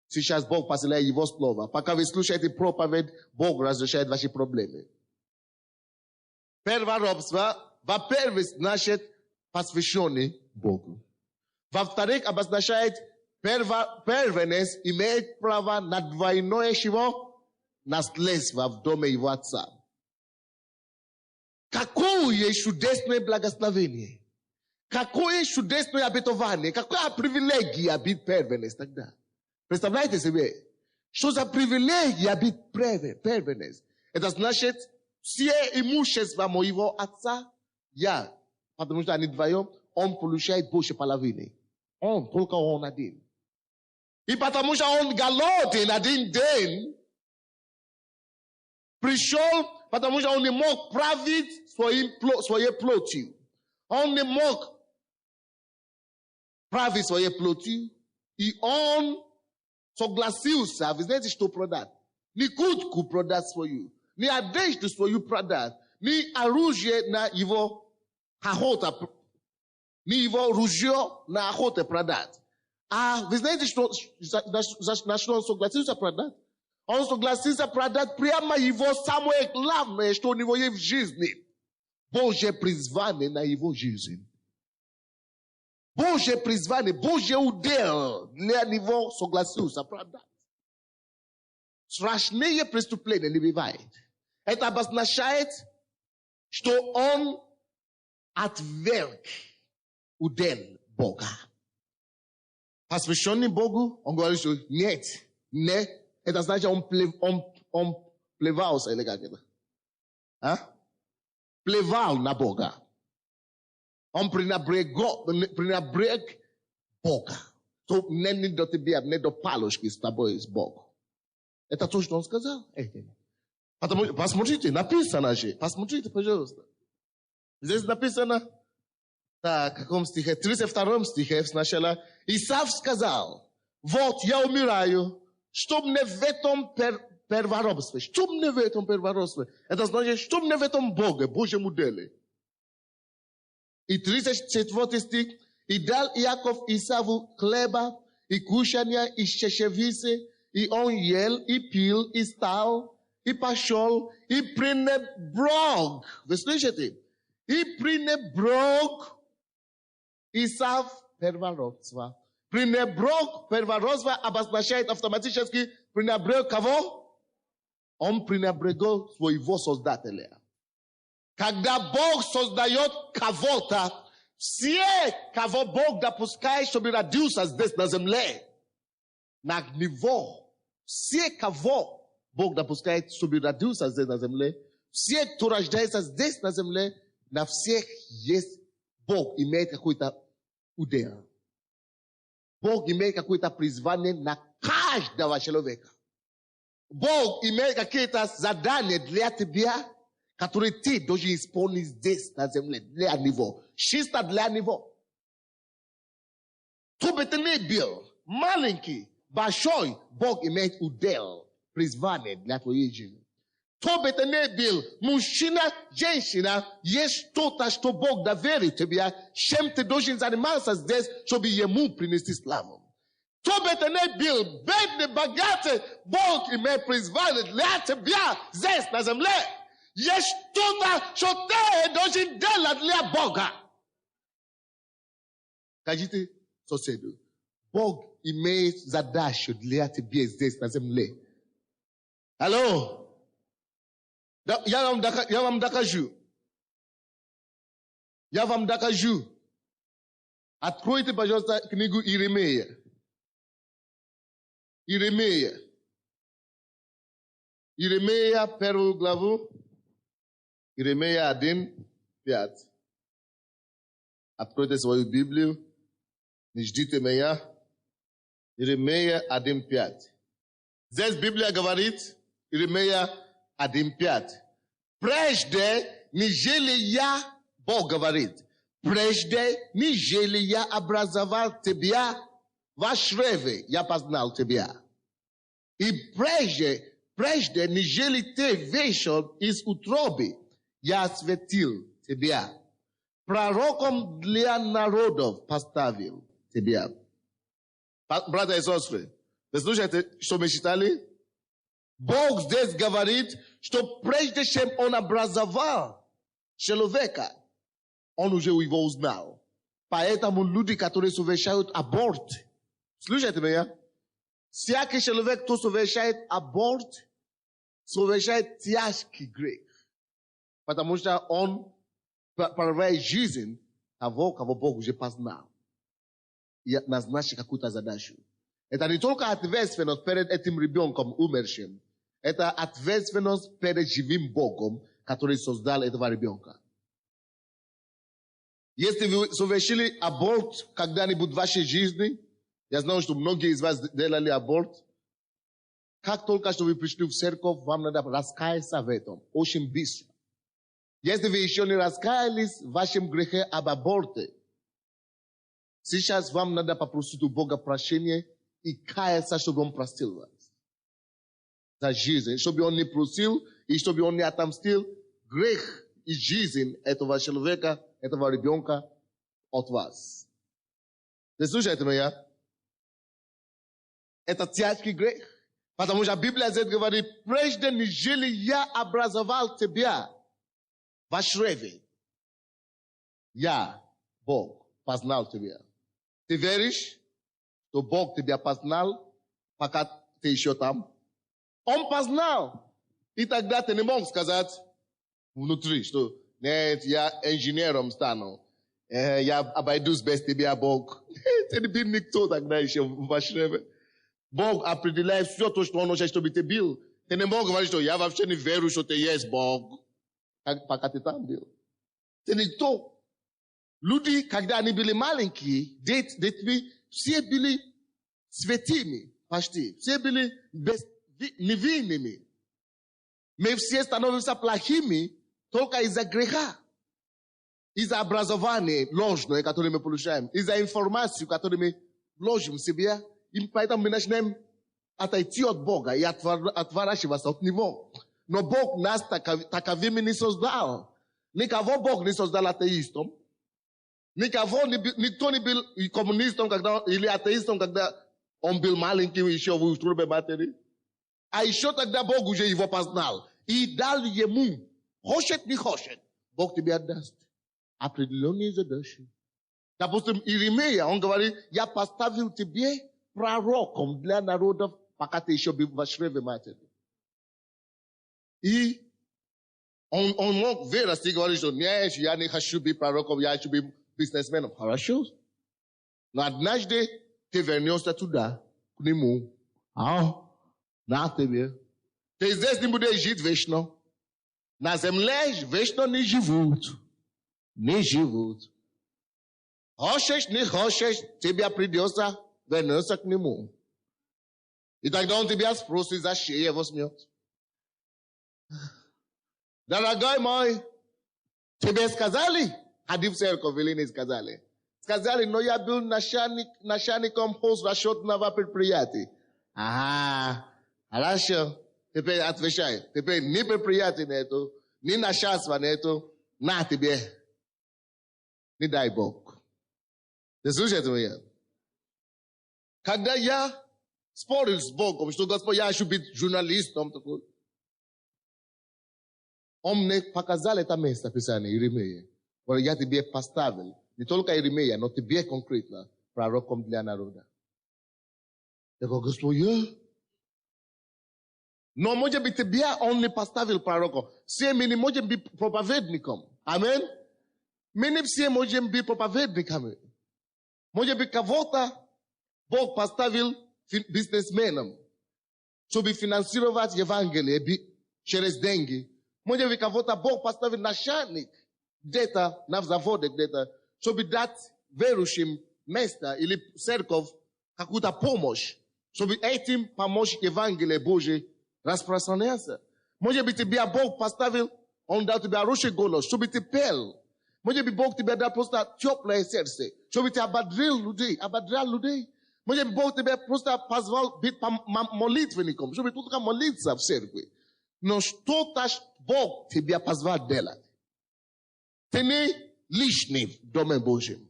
Сейчас Бог посылает его слово. Пока вы слушаете проповедь, Бог разрешает ваши проблемы. Первородство, во-первых, значит посвященный Богу. Во-вторых, обозначает первенец имеет право на двойное чего? Наследство в доме его отца. Какое чудесное благословение! Какое чудесное обетование! Какая привилегия быть первенец тогда! Представляете себе? Что за привилегия быть первенец? Это значит, все имущество моего отца, потому что они вдвоем, он получает больше половины. Только он один. И потому что он голоден один день, пришел, потому что он не мог править своей плотью. Он не мог править своей плотью, и он согласился, вы знаете, что продать? Не куртку продать свою, не одежду свою продать, не оружие на его охота, не его ружье на охоте продать. А вы знаете, что на что он согласился продать? Он согласился продать прямо его самое главное, что у него есть в жизни. Божье призвание на его жизнь. Божье призвание, Божье удел для него согласился продать. Страшные преступления не бывает. Это обозначает, что он отверг удел Бога. Посвященный Богу, он говорит, что нет. Это значит, он плевался или как это. А? плевал на Бога. Он пренебрег Бога. То не до тебя, не до палочки с тобой, с Богом. Это то, что он сказал. Посмотрите, написано же. Посмотрите, пожалуйста. Здесь написано, так, в каком стихе? 32 стихе сначала. Исав сказал, вот я умираю, чтоб не в этом первородстве. Чтоб не в этом первородстве. Это значит, чтоб не в этом Боге, Божьем деле. И 34 стих. И дал Иаков Исаву хлеба, и кушанья, и чечевицы, и он ел, и пил, и стал, и пошел, и пренебрег. Вы слышите? И пренебрег Исав первородство. Пренебрег первородство обозначает автоматически пренебрег кого? Он пренебрегал своего Создателя. Когда Бог создает кого-то, все, кого Бог допускает, чтобы родился здесь на земле, на него, все, кого Бог допускает, чтобы родился здесь на земле, все, кто рождается здесь на земле, на всех есть Бог, имеет какой-то удел. Бог имеет какое-то призвание на каждого человека. Бог имеет какие-то задания для тебя, которые ты должен исполнить здесь на земле, для него. Чисто для него. Кто бы ты ни был, маленький, большой, Бог имеет удел, призвание для твоей жизни. Кто бы ты ни был, мужчина, женщина, есть что-то, что Бог доверит тебе, чем ты должен заниматься здесь, чтобы ему принести славу. Кто бы ты ни был, бедный, богатый, Бог имеет призвание для тебя здесь на земле. Есть что-то, что ты должен делать для Бога. Скажите соседу, Бог имеет задачу для тебя здесь на земле. Алло? Я вам докажу. Я вам докажу. Откройте, пожалуйста, книгу Иеремия. Иеремия. Иеремия, первую главу. Иеремия 1:5. Откройте свою Библию. Не ждите меня. Иеремия 1:5. Здесь Библия говорит, Иеремия 1:5. Прежде, нежели я, Бог говорит, прежде, нежели я образовал тебя в чреве, я познал тебя. И прежде, нежели ты вышел из утробы, я осветил тебя. Пророком для народов поставил тебя. Братья и сестры, вы слушаете, что мы читали? Бог здесь говорит, что прежде чем он образовал человека, он уже его узнал. Поэтому люди, которые совершают аборт, слушайте меня, всякий человек, кто совершает аборт, совершает тяжкий грех. Потому что он проявляет жизнь того, кого Бог уже познал. И назначил какую-то задачу. Это не только ответственность перед этим ребенком умершим. Это ответственность перед живым Богом, который создал этого ребенка. Если вы совершили аборт когда-нибудь в вашей жизни, я знаю, что многие из вас делали аборт, как только что вы пришли в церковь, вам надо раскаяться в этом. Очень быстро. Если вы еще не раскаялись в вашем грехе об аборте, сейчас вам надо попросить у Бога прощения и каяться, чтобы Он простил вас. За жизнь. Чтобы Он не просил и чтобы Он не отомстил грех и жизнь этого человека, этого ребенка от вас. Вы слушаете меня? Это тяжкий грех. Потому что Библия здесь говорит, прежде нежели я образовал тебя в чреве, я, Бог, познал тебя. Ты веришь, что Бог тебя познал, пока ты еще там? Он познал. И тогда ты не мог сказать внутри, что нет, я инженером стану. Я обойдусь без тебя, Бог. Ты не был никто тогда еще в чреве. Бог определяет все то, что Он хочет, чтобы ты был. Ты не мог говорить, что я вообще не верю, что ты есть Бог. Пока ты там был. Это никто. Люди, когда они были маленькие, детьми, все были святыми почти. Все были невинными. Мы все становимся плохими только из-за греха. Из-за образования ложное, которое мы получаем. Из-за информации, которую мы вложим в себя. И поэтому мы начинаем отойти от Бога и отворачиваться от Него. Но Бог нас таковыми не создал. Никого Бог не создал атеистом. Никто не был коммунистом или атеистом, когда он был маленький еще в утробе матери. А еще тогда Бог уже его познал. И дал ему, хочет, не хочет, Бог тебе отдаст определенные задачи. Допустим, Иеремия, он говорит, я поставил тебе пророком для народов, пока ты еще был в чреве матери. И он мог вырасти и говорить, что нет, я не хочу быть пророком, я хочу быть бизнесменом. Хорошо. Но однажды ты вернешься туда, к нему. На тебе. Ты здесь не будешь жить вечно. На земле вечно не живут. Не живут. Хочешь, не хочешь, тебе придется вернуться к нему. И тогда он тебя спросит, за шею возьмет. Дорогой мой, тебе сказали? Ходи в церковь или не сказали? Сказали, но я был начальником хозрасчетного предприятия. Ага, хорошо. Теперь отвечай. Теперь ни предприятия нету, ни начальства нету. На тебе. Не дай Бог. Ты слушаете меня? Когда я спорил с Богом, что Господь, я хочу быть журналистом, он мне показал это место Писания, Иеремия. Я тебе поставил, не только Иеремия, но тебе конкретно, пророком для народа. Я говорю, Господь, но может быть тебя он не поставил пророком. Все мы не можем быть проповедником. Амин? Мы не все можем быть проповедниками. Может быть кого-то Бог поставил бизнесменом, чтобы финансировать Евангелие через деньги. Может быть кого-то Бог поставил начальник где-то на заводе где-то, чтобы дать верующим место или церковь какую-то помощь, чтобы этим помочь Евангелие Божие распространяться. Может быть, тебя Бог поставил, Он дал тебе хороший голос, чтобы ты пел. Может быть, Бог тебе дал просто теплое сердце, чтобы ты ободрил людей. Может быть, Бог тебе просто позвал быть молитвенником, чтобы только молиться в церкви. Но что-то Бог тебя позвал делать. Ты не лишний в Доме Божьем.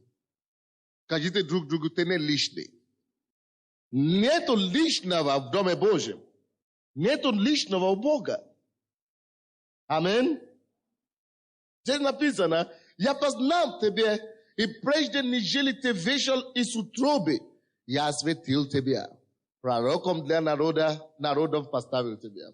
Скажите друг другу, ты не лишний. Нету лишнего в Доме Божьем. Нету лишнего у Бога. Амин. Здесь написано, я познал тебя, и прежде нежели ты вышел из утробы, я осветил тебя. Пророком для народов поставил тебя.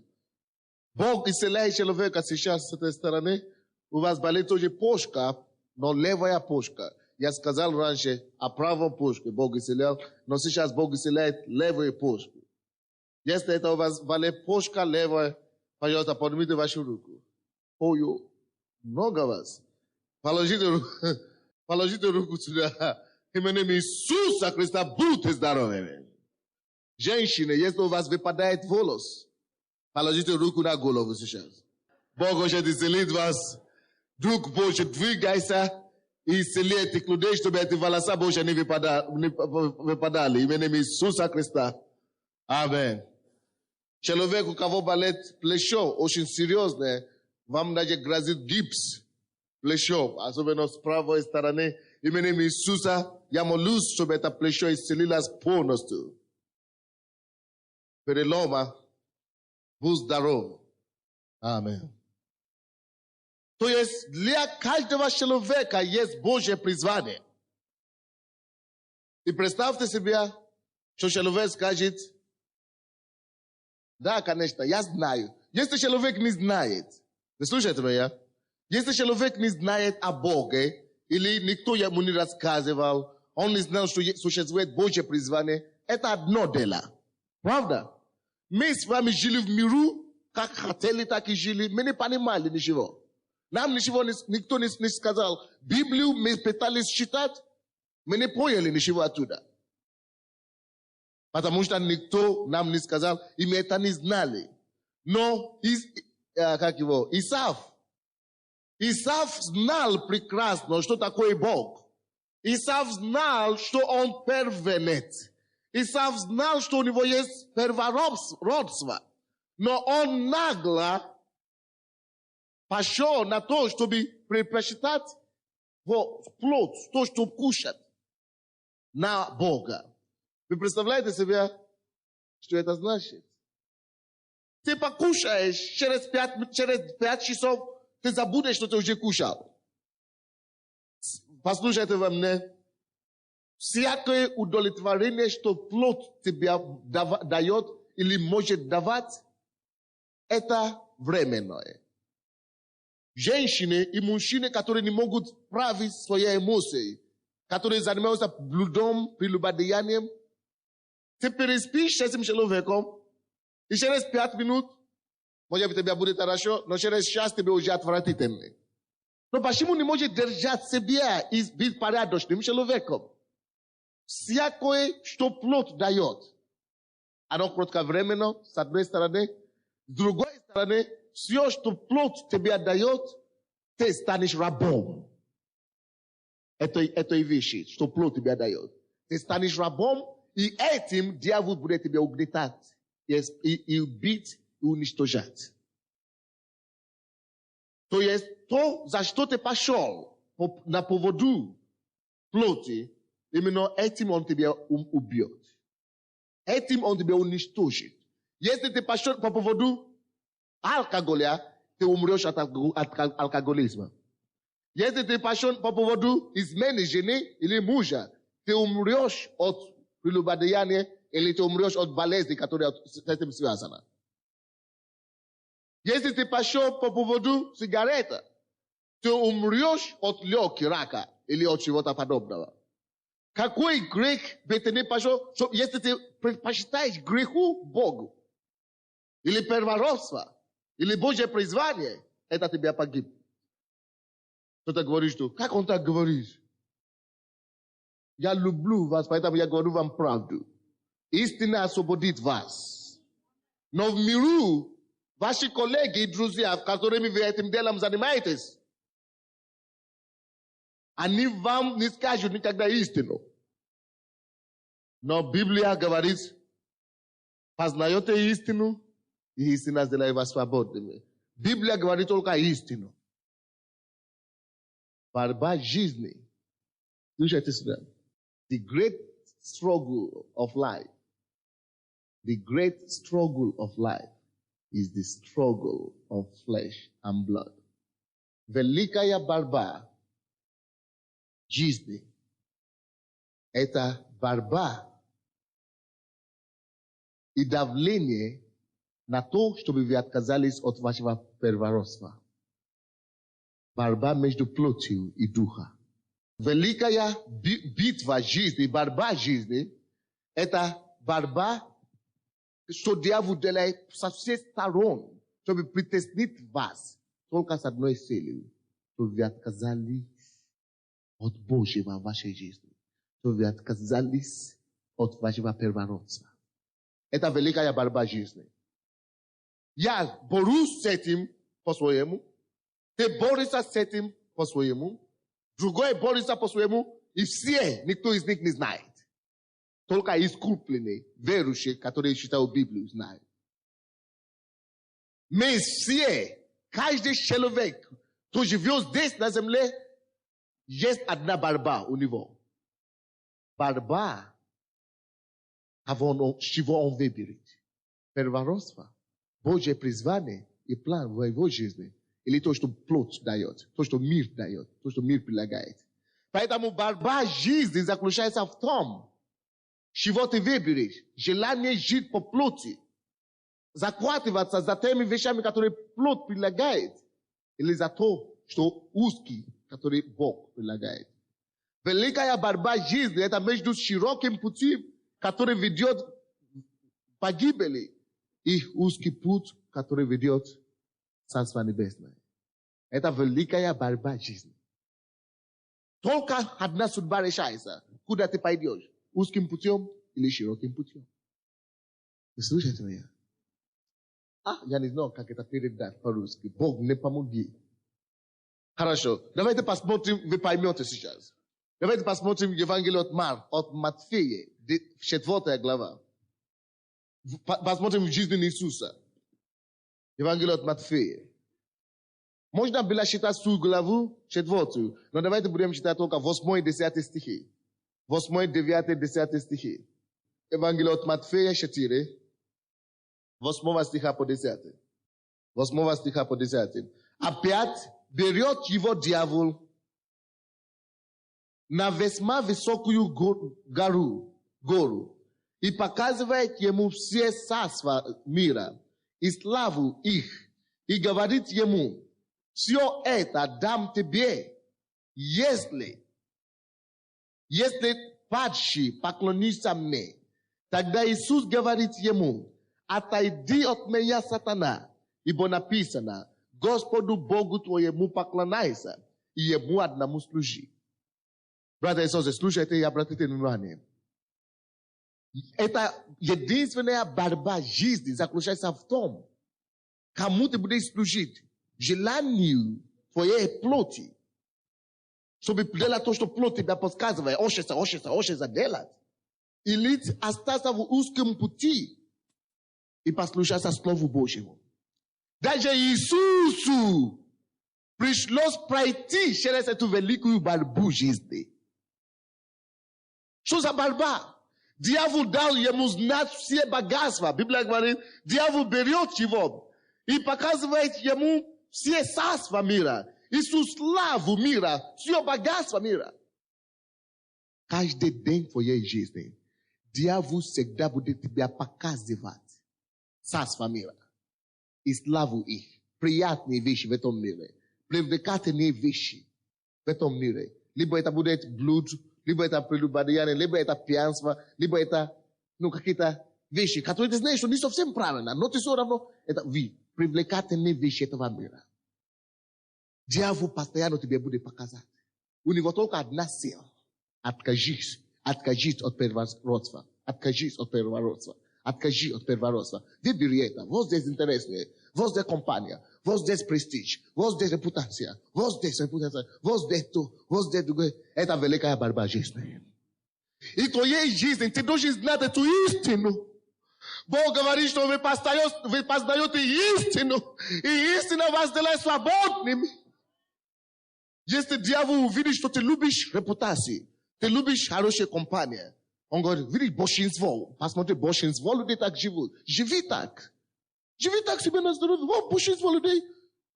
Бог исцеляет человека сейчас с этой стороны. У вас болит тоже почка, но левая почка. Я сказал раньше о правой почке Бог исцелял, но сейчас Бог исцеляет левую почку. Если это у вас болит почка левая, пожалуйста, поднимите вашу руку. Ой, много вас. Положите руку сюда. Именем Иисуса Христа будьте здоровыми. Женщины, если у вас выпадает волос, положите руку на голову сейчас. Бог хочет исцелить вас. Друг Божий, двигайся и исцеляй тех людей, чтобы эти волоса Божьи не выпадали. Именем Иисуса Христа. Амин. Человек, у кого болит плечо, очень серьезное, вам даже грозит гипс плечо, особенно с правой стороны. Именем Иисуса, я молюсь, чтобы это плечо исцелилось полностью. Перелома, будь здоров. Амин. То есть для каждого человека есть Божье призвание. И представьте себе, что человек скажет, да, конечно, я знаю. Если человек не знает, вы слушаете меня? Если человек не знает о Боге, или никто ему не рассказывал, он не знал, что существует Божье призвание, это одно дело. Правда? Мы с вами жили в миру, как хотели, так и жили. Мы не понимали ничего. Нам никто не сказал, Библию мы пытались читать, мы не поняли ничего оттуда. Потому что никто нам не сказал, и мы это не знали. Но Исав знал прекрасно, что такое Бог. Исав знал, что он первенец. Исав знал, что у него есть первородство. Но он нагло пошел на то, чтобы предпочитать плод, то, что кушать, на Бога. Вы представляете себе, что это значит? Ты покушаешь, через 5 часов ты забудешь, что ты уже кушал. Послушайте во мне. Всякое удовлетворение, что плод тебе дает или может давать, это временное. Женщины и мужчины, которые не могут править свои эмоции, которые занимаются блудом, прелюбодеянием, ты переспишь с этим человеком, и через 5 минут, может быть, тебе будет хорошо, но через час тебе уже отвратительно. Но почему не может держать себя и быть порядочным человеком? Всякое, что плод дает, оно кратковременно, с одной стороны, с другой стороны, все, что плод тебе дает, ты станешь рабом этой вещи, что плод тебе дает. Ты станешь рабом, и этим дьявол будет тебя угнетать, и убить, и уничтожать. То есть, то, за что ты пошел на поводу плоти, именно этим он тебя убьет. Этим он тебя уничтожит. Если ты пошел по поводу алкоголя, ты умрешь от алкоголизма. Если ты пошел по поводу измены жены или мужа, ты умрешь от прелюбодеяния или ты умрешь от болезни, которая с этим связана. Если ты пошел по поводу сигарета, ты умрешь от легкого рака или от чего-то подобного. Какой грех бы ты не пошел, если ты предпочитаешь греху Богу, или первородство, или Божье призвание, это тебя погиб. Что ты говоришь, что? Как он так говорит? Я люблю вас, поэтому я говорю вам правду. Истина освободит вас. Но в миру, ваши коллеги и друзья, которыми вы этим делом занимаетесь, они вам не скажут никогда истину. Но Библия говорит, познаете истину, и истина сделает вас свободными. Библия говорит только истину. Борьба жизни. Слушайте сюда. The great struggle of life. The great struggle of life is the struggle of flesh and blood. Великая борьба жизни – это борьба и давление на то, чтобы вы отказались от вашего первородства. Борьба между плотью и духом. Великая битва жизни, борьба жизни – это борьба, что дьявол делает со всех сторон, чтобы притеснить вас только с одной целью, чтобы вы отказались от Божьего в вашей жизни, чтобы вы отказались от вашего первородства. Это великая борьба жизни. Я борюсь с этим по-своему, ты борешься с этим по-своему, другой борется по-своему, и все, никто из них не знает. Только искупленные, верующие, которые читают Библию, знают. Мы все, каждый человек, кто живет здесь на земле, есть одна борьба у него. Борьба, чего он выберет. Первородство, Божье призвание и план в его жизни. Или то, что плоть дает, то, что мир дает, то, что мир предлагает. Поэтому борьба жизни заключается в том, чего ты выберешь. Желание жить по плоти. Захватываться за теми вещами, которые плоть предлагает. Или за то, что узкий, который Бог предлагает. Великая борьба жизни – это между широким путем, который ведет к погибели, и узкий путь, который ведет в Царство Небесное. Это великая борьба жизни. Только одна судьба решается. Куда ты пойдешь? Узким путем или широким путем? Вы слышите меня? Я не знаю, как это передать по-русски. Бог не помоги. Хорошо. Давайте посмотрим, вы поймете сейчас. Давайте посмотрим Евангелие от Матфея, 4 глава. Посмотрим жизнь Иисуса. Евангелие от Матфея. Можно было читать всю главу 4, но давайте будем читать только 8 и 10 стихи. 8, 9, 10 стихи. Евангелие от Матфея 4, 8 стиха по 10. 8 стиха по 10. Опять берет его дьявол на весьма высокую гору и показывает ему все царства мира и славу их, и говорит ему: все это дам тебе, если падший поклонится мне. Тогда Иисус говорит ему: отойди от меня, сатана, ибо написано: Господу Богу твоему поклоняйся, и ему одному служи. Братья и сестры, слушайте и обратите внимание. Это единственная борьба жизни заключается в том, кому ты будешь служить. Желанию твоей плоти, чтобы делать то, что плоть тебя подсказывает, хочется делать. Или остаться в узком пути и послушаться Слову Божьему. Даже Иисусу пришлось пройти через эту великую борьбу жизни. Что за борьба? Дьявол дал ему знать все богатства. Библия говорит, дьявол берет его и показывает ему все царства мира, и всю славу мира, все богатство мира. Каждый день твоей жизни дьявол всегда будет тебя показывать царства мира и славу их, приятные вещи в этом мире, привлекательные вещи в этом мире. Либо это будет блуд, либо это прелюбодеяние, либо это пьянство, либо это какие-то вещи, которые ты знаешь, что не совсем правильно, но ты все равно это привлекательные вещи этого мира. Дьявол постоянно тебе будет показать. У него только одна цель. Откажись от первородства. Откажись от первородства. Откажись от первородства. Выбери это. Вот здесь интереснее. Вот здесь компания. Вот здесь престиж. Вот здесь репутация. Вот здесь репутация. Вот здесь то. Вот здесь другое. Это великая борьба жизни. И твоей жизни ты должен знать эту истину. Бог говорит, что вы познаете истину. И истина вас делает свободными. Если дьявол увидит, что ты любишь репутацию, ты любишь хорошая компания, он говорит, видишь, большинство, посмотри, большинство людей так живут. Живи так себе на здоровье. Вот большинство людей.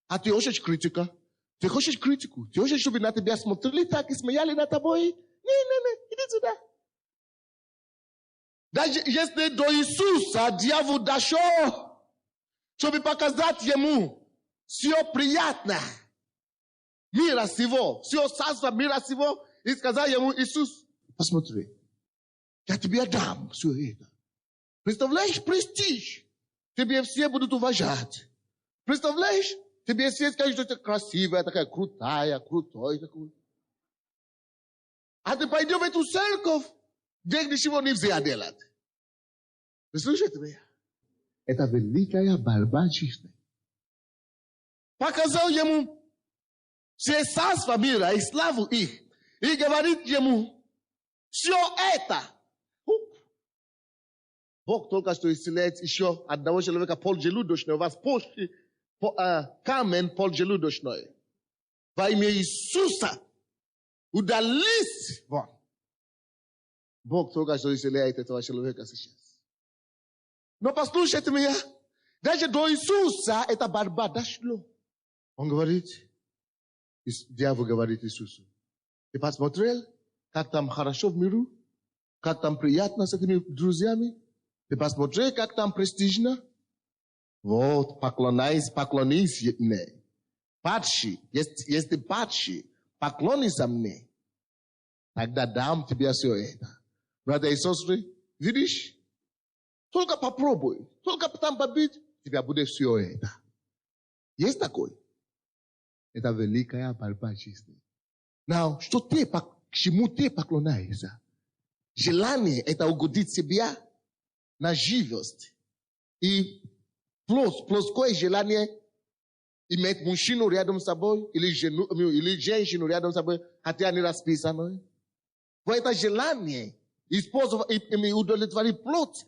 А ты хочешь критика? Ты хочешь критику? Ты хочешь, чтобы на тебя смотрели так и смеяли над тобой? Не, иди сюда. Даже если до Иисуса дьявол дошел, чтобы показать ему все приятно мира сего, все царство мира сего, и сказал ему Иисус, посмотри, я тебе дам все это. Представляешь, престиж. Тебе все будут уважать. Представляешь, тебе все скажут, что ты красивая, такая крутая, крутой такой. А ты пойдешь в эту церковь, где ничего нельзя делать. Вы слышите меня? Это великая борьба жизни. Показал ему все царства мира и славу их. И говорит ему, все это. Бог только что исцеляет еще одного человека поджелудочного. У вас камень поджелудочный. Во имя Иисуса удались вон. Бог только что исцеляет этого человека сейчас. Но послушайте меня. Даже до Иисуса эта борьба дошло. Он говорит, дьявол говорит Иисусу, ты посмотрел, как там хорошо в миру? Как там приятно с этими друзьями? Ты посмотри, как там престижно. Вот, поклонись мне. Падший, если падший, поклонись мне. Тогда дам тебе все это. Братья и сестры, видишь? Только попробуй. Только там побить, тебя будет все это. Есть такой? Это великая борьба жизни. Now, что ты, к чему ты поклоняешься? Желание – это угодить себя на живость. И плоское желание иметь мужчину рядом с собой или женщину рядом с собой, хотя они расписаны. Вот это желание использовать и удовлетворить плоть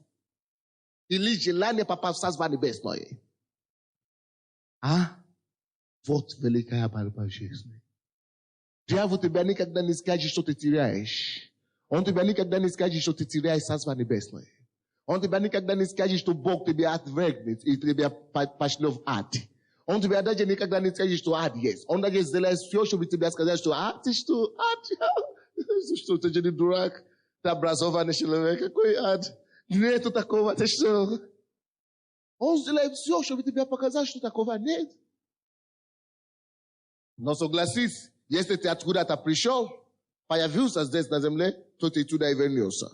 или желание попасть в Царство Небесное. Вот великая борьба жизни. Дьявол тебя никогда не скажет, что ты теряешь. Он тебя никогда не скажет, что ты теряешь Царство Небесное. Он тебя никогда не скажет, что Бог тебя отвергнет и тебя пошлет в ад. Он тебя даже никогда не скажет, что ад есть. Он даже сделает все, чтобы тебе сказать, что ты что, ад? Что, ты же не дурак? Ты образованный человек, какой ад? Нету такого, ты что? Он сделает все, чтобы тебе показать, что такого нет. Но согласись, если ты откуда-то пришел, появился здесь на земле, то ты туда и вернешься.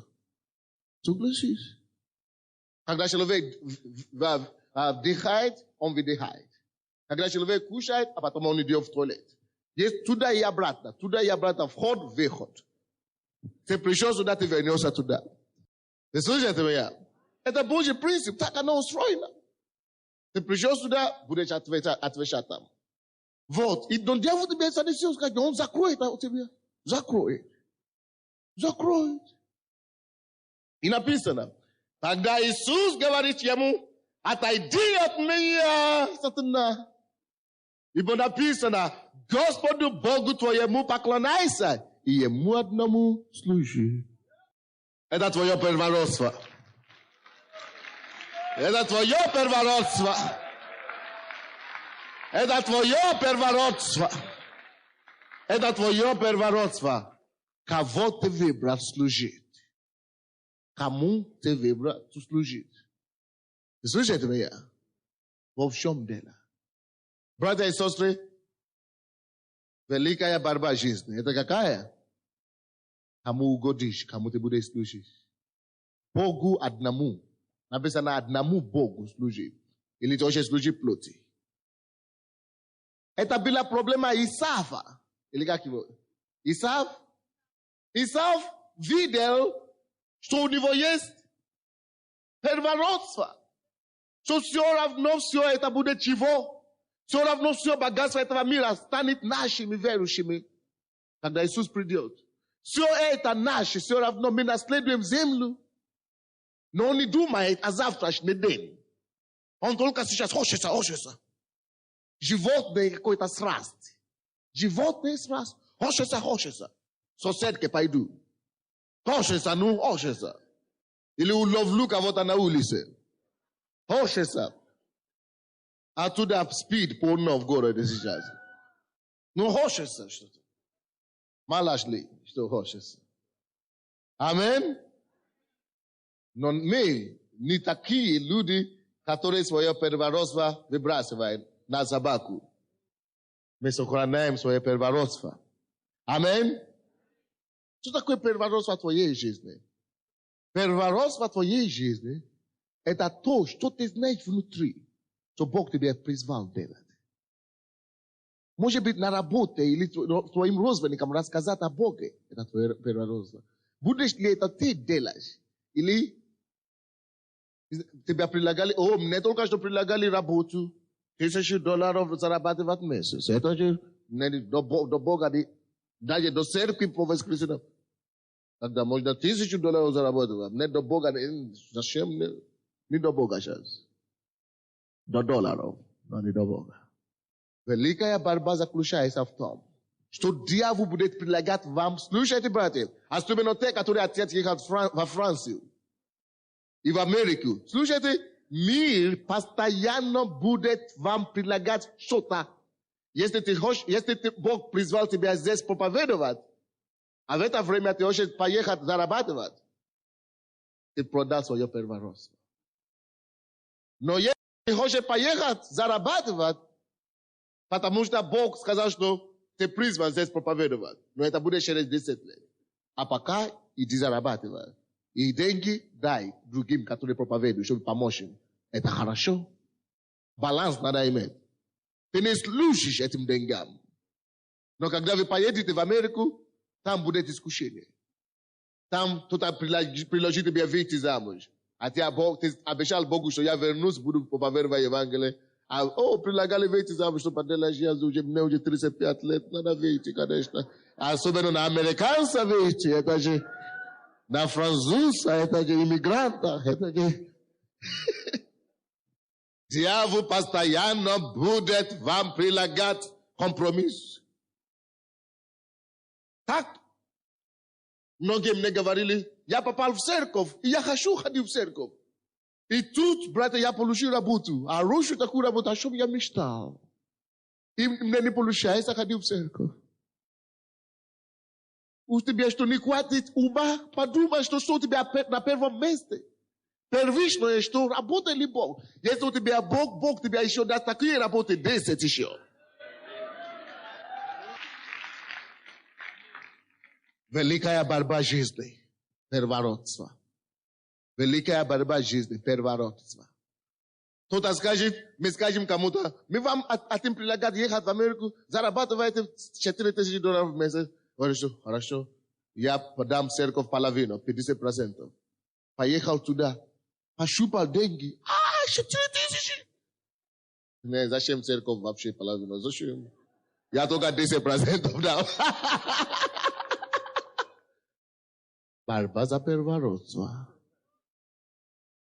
Согласись. Когда человек вдыхает, он выдыхает. Когда человек кушает, а потом он идет в туалет. Есть туда и обратно, вход, выход. Ты пришел сюда, ты вернешься туда. Ты слышите меня? Это Божий принцип, так оно устроено. Ты пришел сюда, будешь отвечать там. Вот. И дьявол тебе занесет, сказать, он закроет у тебя. Закроет. И написано, тогда Иисус говорит ему, отойди от меня, сатана. Ибо написано, Господу Богу твоему поклоняйся, и ему одному служи. Это твое первородство. Это твое первородство. Это твое первородство. Это твое первородство. Кого ты выбрал служить? Кому ты выбрал служить? Слышите меня? Во всем дело. Братья и сестры, великая борьба жизни. Это какая? Кому угодишь, кому ты будешь служить? Богу одному. Написано одному Богу служить. Или ты хочешь служить плоти. Это было проблема Исава. Или как его? Исав видел, что у него есть первородство. Что все равно все это будет чего? Все равно все богатство этого мира станет нашими верующими, когда Иисус придет. Все это наше, все равно мы наследуем землю. Но он не думает о завтрашний день. Он только сейчас хочется. Животное какой-то страсть. Животное страсть. Хочется. Соседке пойду. Хочется. Или уловлю кого-то на улице. Хочется. Оттуда спид полно в городе сейчас. Хочется что-то. Малаш ли, что хочется. Амин. Но мы не такие люди, которые свое первородство выбрасывают на собаку. Мы сохраняем свое первородство. Амин. Что такое первородство в твоей жизни? Первородство в твоей жизни – это то, что ты знаешь внутри, что Бог тебя призвал делать. Может быть, на работе или твоим родственникам рассказать о Боге. Это твое первородство. Будешь ли это ты делаешь? Или тебя предлагали, мне только что предлагали работу, $1000 зарабатывать в месяц. Это же до Бога, даже до церкви по воскресеньям. Тогда можно $1000 зарабатывать. Не до Бога, зачем? Не до Бога сейчас. До долларов, но не до Бога. Великая борьба заключается в том, что дьявол будет предлагать вам, слушайте, братья, особенно те, которые хотят ехать во Францию и в Америку. Слушайте, мир постоянно будет вам предлагать что-то. Если Бог призвал тебя здесь проповедовать, а в это время ты хочешь поехать зарабатывать, ты продал свое первородство. Но если ты хочешь поехать зарабатывать, потому что Бог сказал, что ты призван здесь проповедовать, но это будет через 10 лет. А пока иди зарабатывай. И деньги дай другим, которые проповедуют, чтобы помочь им. Это хорошо. Баланс надо иметь. Ты не служишь этим деньгам. Но когда вы поедете в Америку, там будет искушение. Там кто-то предложит тебе выйти замуж. А ты обещал Богу, что я вернусь, буду проповедовать Евангелие. Предлагали выйти замуж, что поделаешь, мне уже 35 лет, надо выйти, конечно. Особенно на американца выйти, это же на француза, это же иммигранта, это же... Дьявол постоянно будет вам предлагать компромисс. Так? Многие мне говорили, я попал в церковь, и я хочу ходить в церковь. И тут, братья, я получил работу. А раньше такую работу, о чем я мечтал. И мне не получается ходить в церковь. У тебя что, не хватит ума? Подумай, что у тебя на первом месте. Первичное, что работает ли Бог? Если у тебя Бог, Бог тебя еще даст такие работы 10 еще. Великая борьба жизни, первородство. Великая борьба жизни, первородство. Кто-то скажет, мы скажем кому-то, мы вам хотим предлагать ехать в Америку, зарабатываете $4000 в месяц. Хорошо, я подам церковь половину, 50%. Поехал туда, пощупал деньги. 4000! Не, зачем церковь вообще половину? Зачем? Я только 10% дал. Борьба за первородство.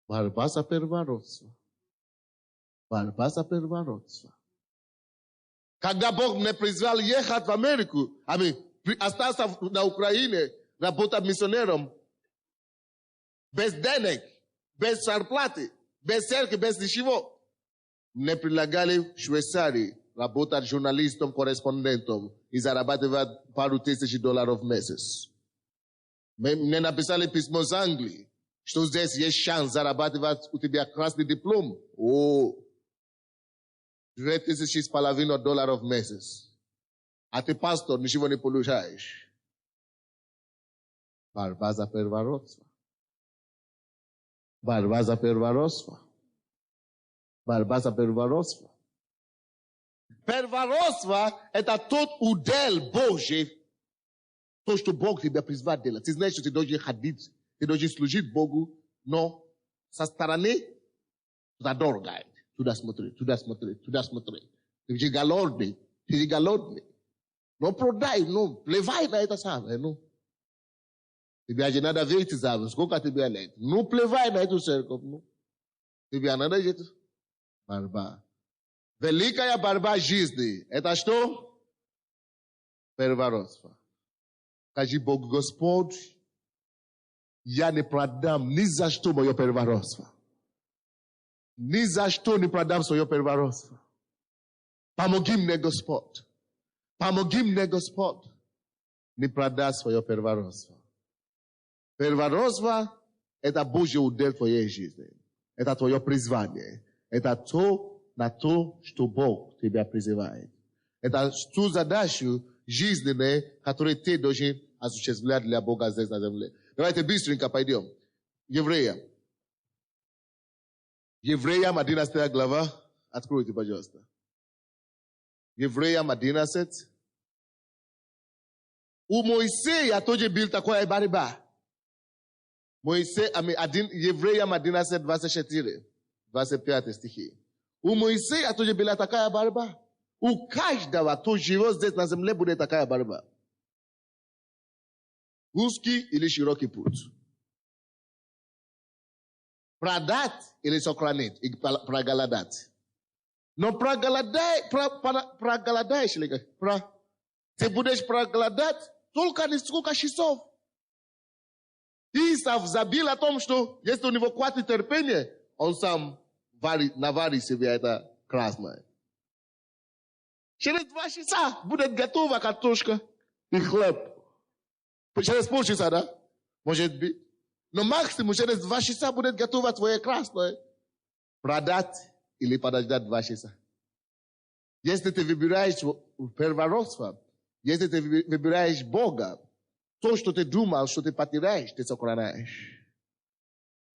Борьба за первородство. Борьба за первородство. Когда Бог меня призвал ехать в Америку, остался на Украине, работать миссионером, без денег, без зарплаты, без церкви, без ничего. Мне предлагали в Швейцарии работать журналистом, корреспондентом и зарабатывать пару $1000 в месяц. Мне написали письмо из Англии, что здесь есть шанс зарабатывать, у тебя красный диплом. $2500 в месяц. А ты пастор, ничего не получаешь. Борьба за первородство. Борьба за первородство. Борьба за первородство. Первородство – это тот удел Божий, то, что Бог тебя призвал делать. Ты знаешь, что ты должен ходить, ты должен служить Богу, но со стороны туда дорогает. Туда смотри. Ты же голодный. Но продай, плевай на это самое, Тебе же надо выйти замуж, сколько тебе лет. Плевай на эту церковь, Тебе надо жить. Борьба. Великая борьба жизни. Это что? Первородство. Скажи Богу, Господь, я не продам ни за что мое первородство. Ни за что не продам свое первородство. Помоги мне, Господь. Помоги мне, Господь. Не продать свое первородство. Первородство – это Божий удел твоей жизни. Это твое призвание. Это на то, что Бог тебя призывает. Это ту задачу жизненную, которую ты должен осуществлять для Бога здесь на земле. Давайте быстренько пойдем. Евреям 11 глава. Откройте, пожалуйста. Евреям 11. У Моисея тоже был такая борьба. Евреям 11, 24, 25 стихи. У Моисея тоже была такая борьба. У каждого, кто живет здесь на земле, будет такая борьба. Узкий или широкий путь. Продать или сохранить, и проголодать. Но проголодаешь, ты будешь проголодать только несколько часов. Исав забил о том, что если у него хватит терпения, он сам наварит себе это красное. Через 2 часа будет готова картошка и хлеб. Через полчаса, да? Может быть. Но максимум через 2 часа будет готова твое красное. Продать или подождать 2 часа. Если ты выбираешь первородство, если ты выбираешь Бога, то, что ты думал, что ты потеряешь, ты сохраняешь.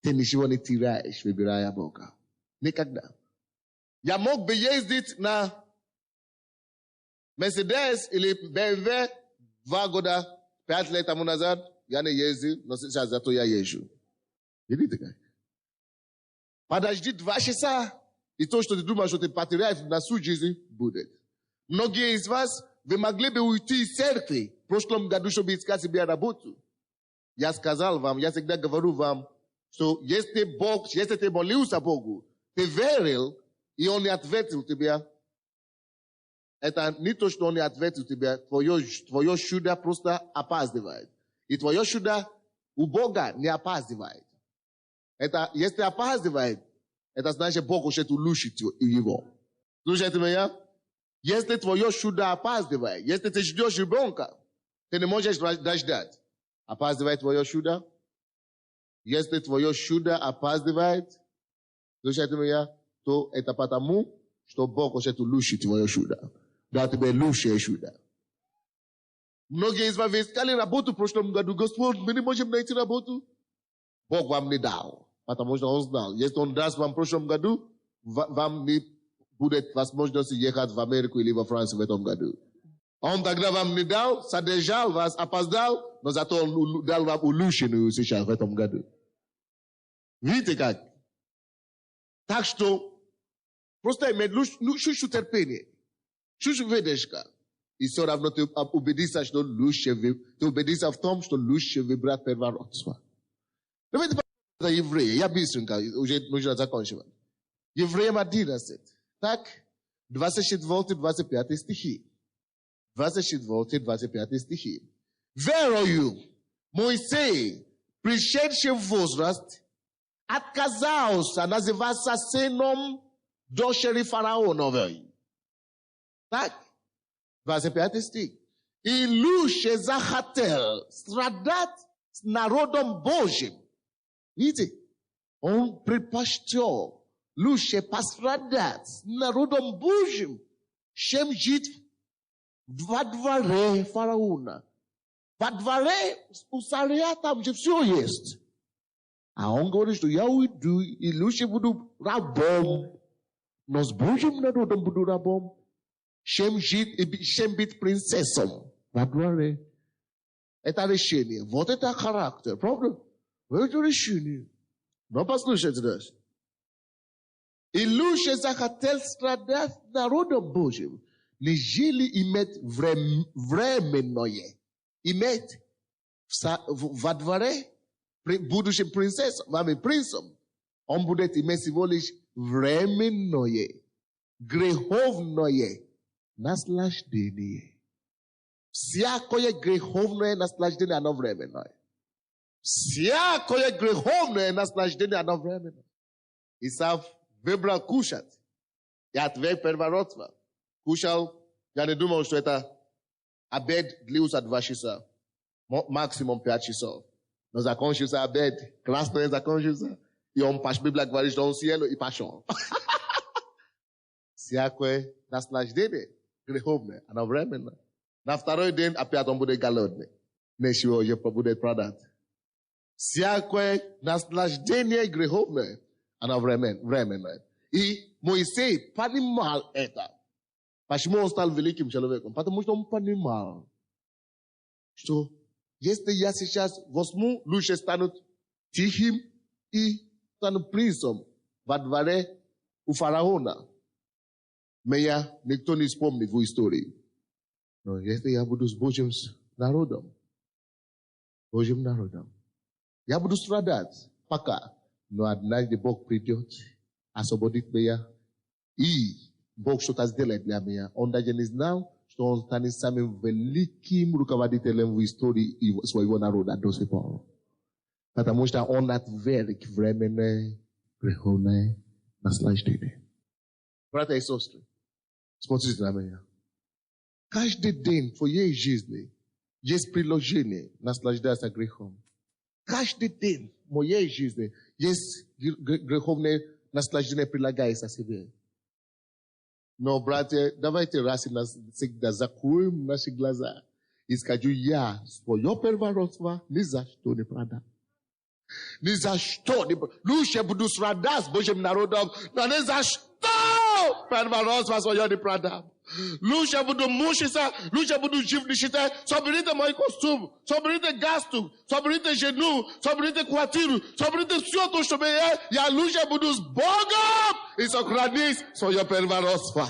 Ты ничего не теряешь, выбирая Бога. Никогда. Я мог бы ездить на Mercedes или BMW, 2 года, 5 лет тому назад, я не ездил, но сейчас зато я езжу. Видите как? Подожди 2 часа, и то, что ты думаешь, что ты потеряешь на всю жизнь, будет. Многие из вас, вы могли бы уйти из церкви в прошлом году, чтобы искать себе работу. Я сказал вам, я всегда говорю вам, что если Бог, если ты молился Богу, ты верил, и Он не ответил тебе, это не то, что Он не ответил тебе, твое чудо просто опаздывает. И твое чудо у Бога не опаздывает. Это, если опаздывает, это значит, Бог хочет улучшить его. Слушайте меня? Если твое чудо опаздывает, если ты ждешь ребенка, ты не можешь ждать. Опаздывает твое чудо? Если твое чудо опаздывает, слушайте меня, то это потому, что Бог хочет улучшить твое чудо. Да тебе лучшее чудо. Многие из вас искали работу в прошлом году. Господь, мы не можем найти работу. Бог вам не дал. Потому что Он знал. Если Он даст вам в прошлом году, вам не будет возможности ехать в Америку или во Францию в этом году. Он тогда вам не дал, задержал вас, опоздал, но зато Он дал вам улучшенную сейчас в этом году. Видите как? Так что просто иметь чуть-чуть терпение. Чуть-чуть выдержка. И все равно ты убедишься, что лучше, ты убедишься в том, что лучше выбрать первородство. Давайте посмотрим Евреи. Я быстренько, уже нужно заканчивать. Евреям 11. Так, 24-25 стихи. 24-25 стихи. Верою, Моисей, пришедший в возраст, отказался называться сыном дочери фараоновой. Так, 25 стих. И лучше захотел страдать с народом Божьим. Видите? Он предпочел лучше пострадать с народом Божьим, чем жить во дворе фараона. Во дворе у царя там же все есть. А он говорит, что я уйду и лучше буду рабом. Но с Божьим народом буду рабом. Чем жить и чем быть принцессом во дворе. Это решение. Вот это характер. Правда? Это решение. Но послушайте дальше. И лучше захотел страдать народом Божьим, нежели иметь временное. Иметь во дворе будущим принцессом, вами принцем. Он будет иметь всего лишь временное, греховное наслаждение. Всякое греховное наслаждение, оно временное. Всякое греховное наслаждение, оно временное. Исав выбрал кушать и отверг первородство. Кушал, я не думал, что это обед длился 2 часа. Максимум 5 часов. Но закончился обед, классно закончился. И он Библия говорит, что он cielo и пошел. Всякое наслаждение греховное, оно временно. На второй день опять он будет голодный. Ничего уже будет продать. Всякое наслаждение греховное, оно временное. И Моисей понимал это. Почему он стал великим человеком? Потому что он понимал, что если я сейчас возьму, лучше стану тихим и стану принцем во дворе у фараона. Меня никто не вспомнит в истории. Но если я буду с Божьим народом, я буду страдать пока. Но однажды Бог придет, освободит меня, и Бог что-то сделает для меня. Он даже не знал, что он станет самым великим руководителем в истории своего народа до сих пор. Потому что он отверг временное греховное наслаждение. Братья и сестры, смотрите на меня. Каждый день в твоей жизни есть приложение наслаждаться грехом. Каждый день в моей жизни есть греховное наслаждение прилагается себе. Но, братья, давайте раз и навсегда закроем наши глаза и скажу, я свое первородство ни за что не продам. Ни за что не продам. Лучше буду страдать с Божьим народом, но ни за что первородство своє не продам. Лучше буду мучиться, лучше буду жив нищете. Соберите мой костюм, соберите галстук, соберите жену, соберите квартиру, соберите все то, что я лучше буду с Богом и сохранить свое первородство.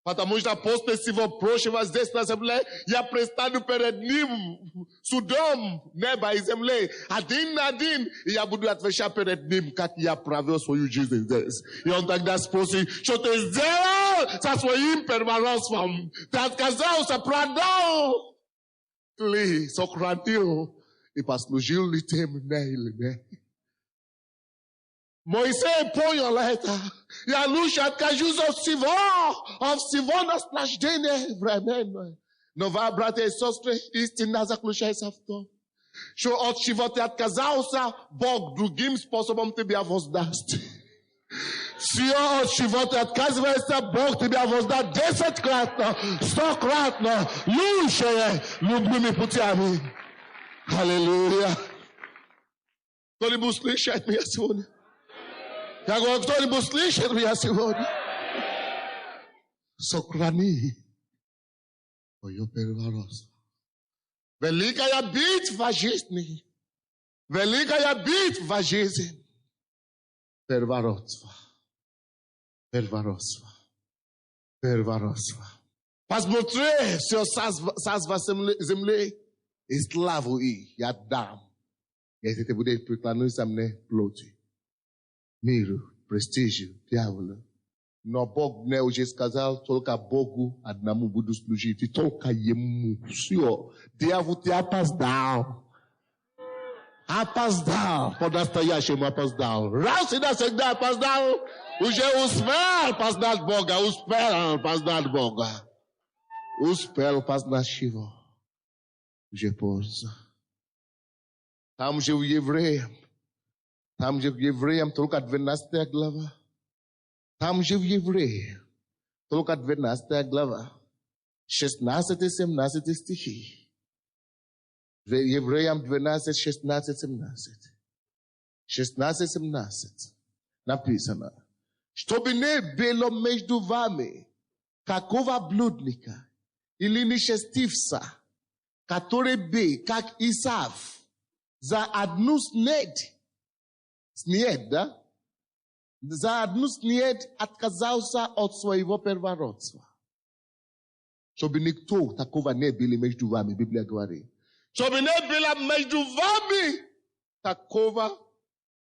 Потому что после всего прочего здесь на земле я предстану перед Ним судом неба и земли. Один на один. И я буду отвечать перед Ним, как я провел свою жизнь здесь. И Он тогда спросит, что ты сделал со своим первородством? Ты отказался, продал ли, сохранил и послужил ли ты мне или нет? Моисей понял это. Я лучше откажусь от всего наслаждения временное. Но вы, братья и сестры, истина заключается в том, что от чего ты отказался, Бог другим способом тебя воздаст. Все, от чего ты отказываешься, Бог тебя воздаст 10-кратно, 100-кратно, лучше любыми путями. Аллилуйя. Кто-нибудь слышит меня сегодня? Я говорю, кто-нибудь слышит меня сегодня? Сохрани твое первородство. Великая битва жизни. Великая битва жизни. Первородство. Первородство. Первородство. Посмотри все царство земли и славу их я дам. Если ты будешь преклониться мне плоти. Миру, престижу, дьяволу. Но Бог мне уже сказал, только Богу одному буду служить. И только Ему. Все. Дьявол, ты опоздал. Опоздал. По-настоящему опоздал. Раз и навсегда опоздал. Уже успел познать Бога. Успел познать Бога. Успел познать Его. Уже поздно. Там же в Евреям. Там же в Евреям только 12 глава. Там же в Евреям только 12 глава. 16-17 стихи. В Евреям 12, 16, 17. 16-17 написано. Чтобы не было между вами какого блудника или нечестивца, который бы, как Исав, за одну снедь, да? За одну снедь отказался от своего первородства. Чтобы никто такого не было между вами, Библия говорит. Чтобы не было между вами такого,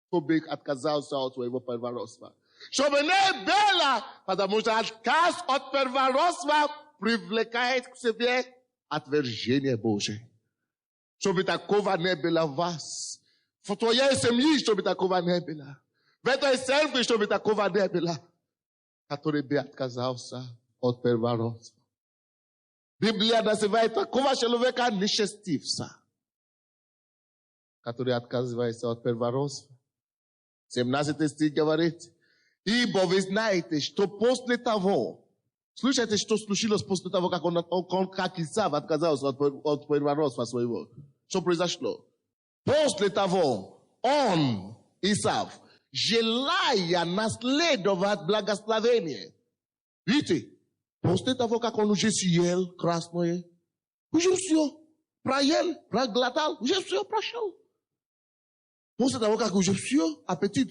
чтобы отказался от своего первородства. Чтобы не было, потому что отказ от первородства привлекает к себе отвержение Божие. Чтобы такого не было в вас. В твоей семье, чтобы такого не было. В этой церкви, чтобы такого не было. Который бы отказался от первородства. Библия называет такого человека нечестивца. Который отказывается от первородства. 17 стих говорит. Ибо вы знаете, что после того, слушайте, что случилось после того, как Исав отказался от первородства своего. Что произошло? После того, он, Исав, желая наследовать благословение. Видите? После того, как он уже съел красное, уже все проел, проглотал, уже все прошел. После того, как уже все, аппетит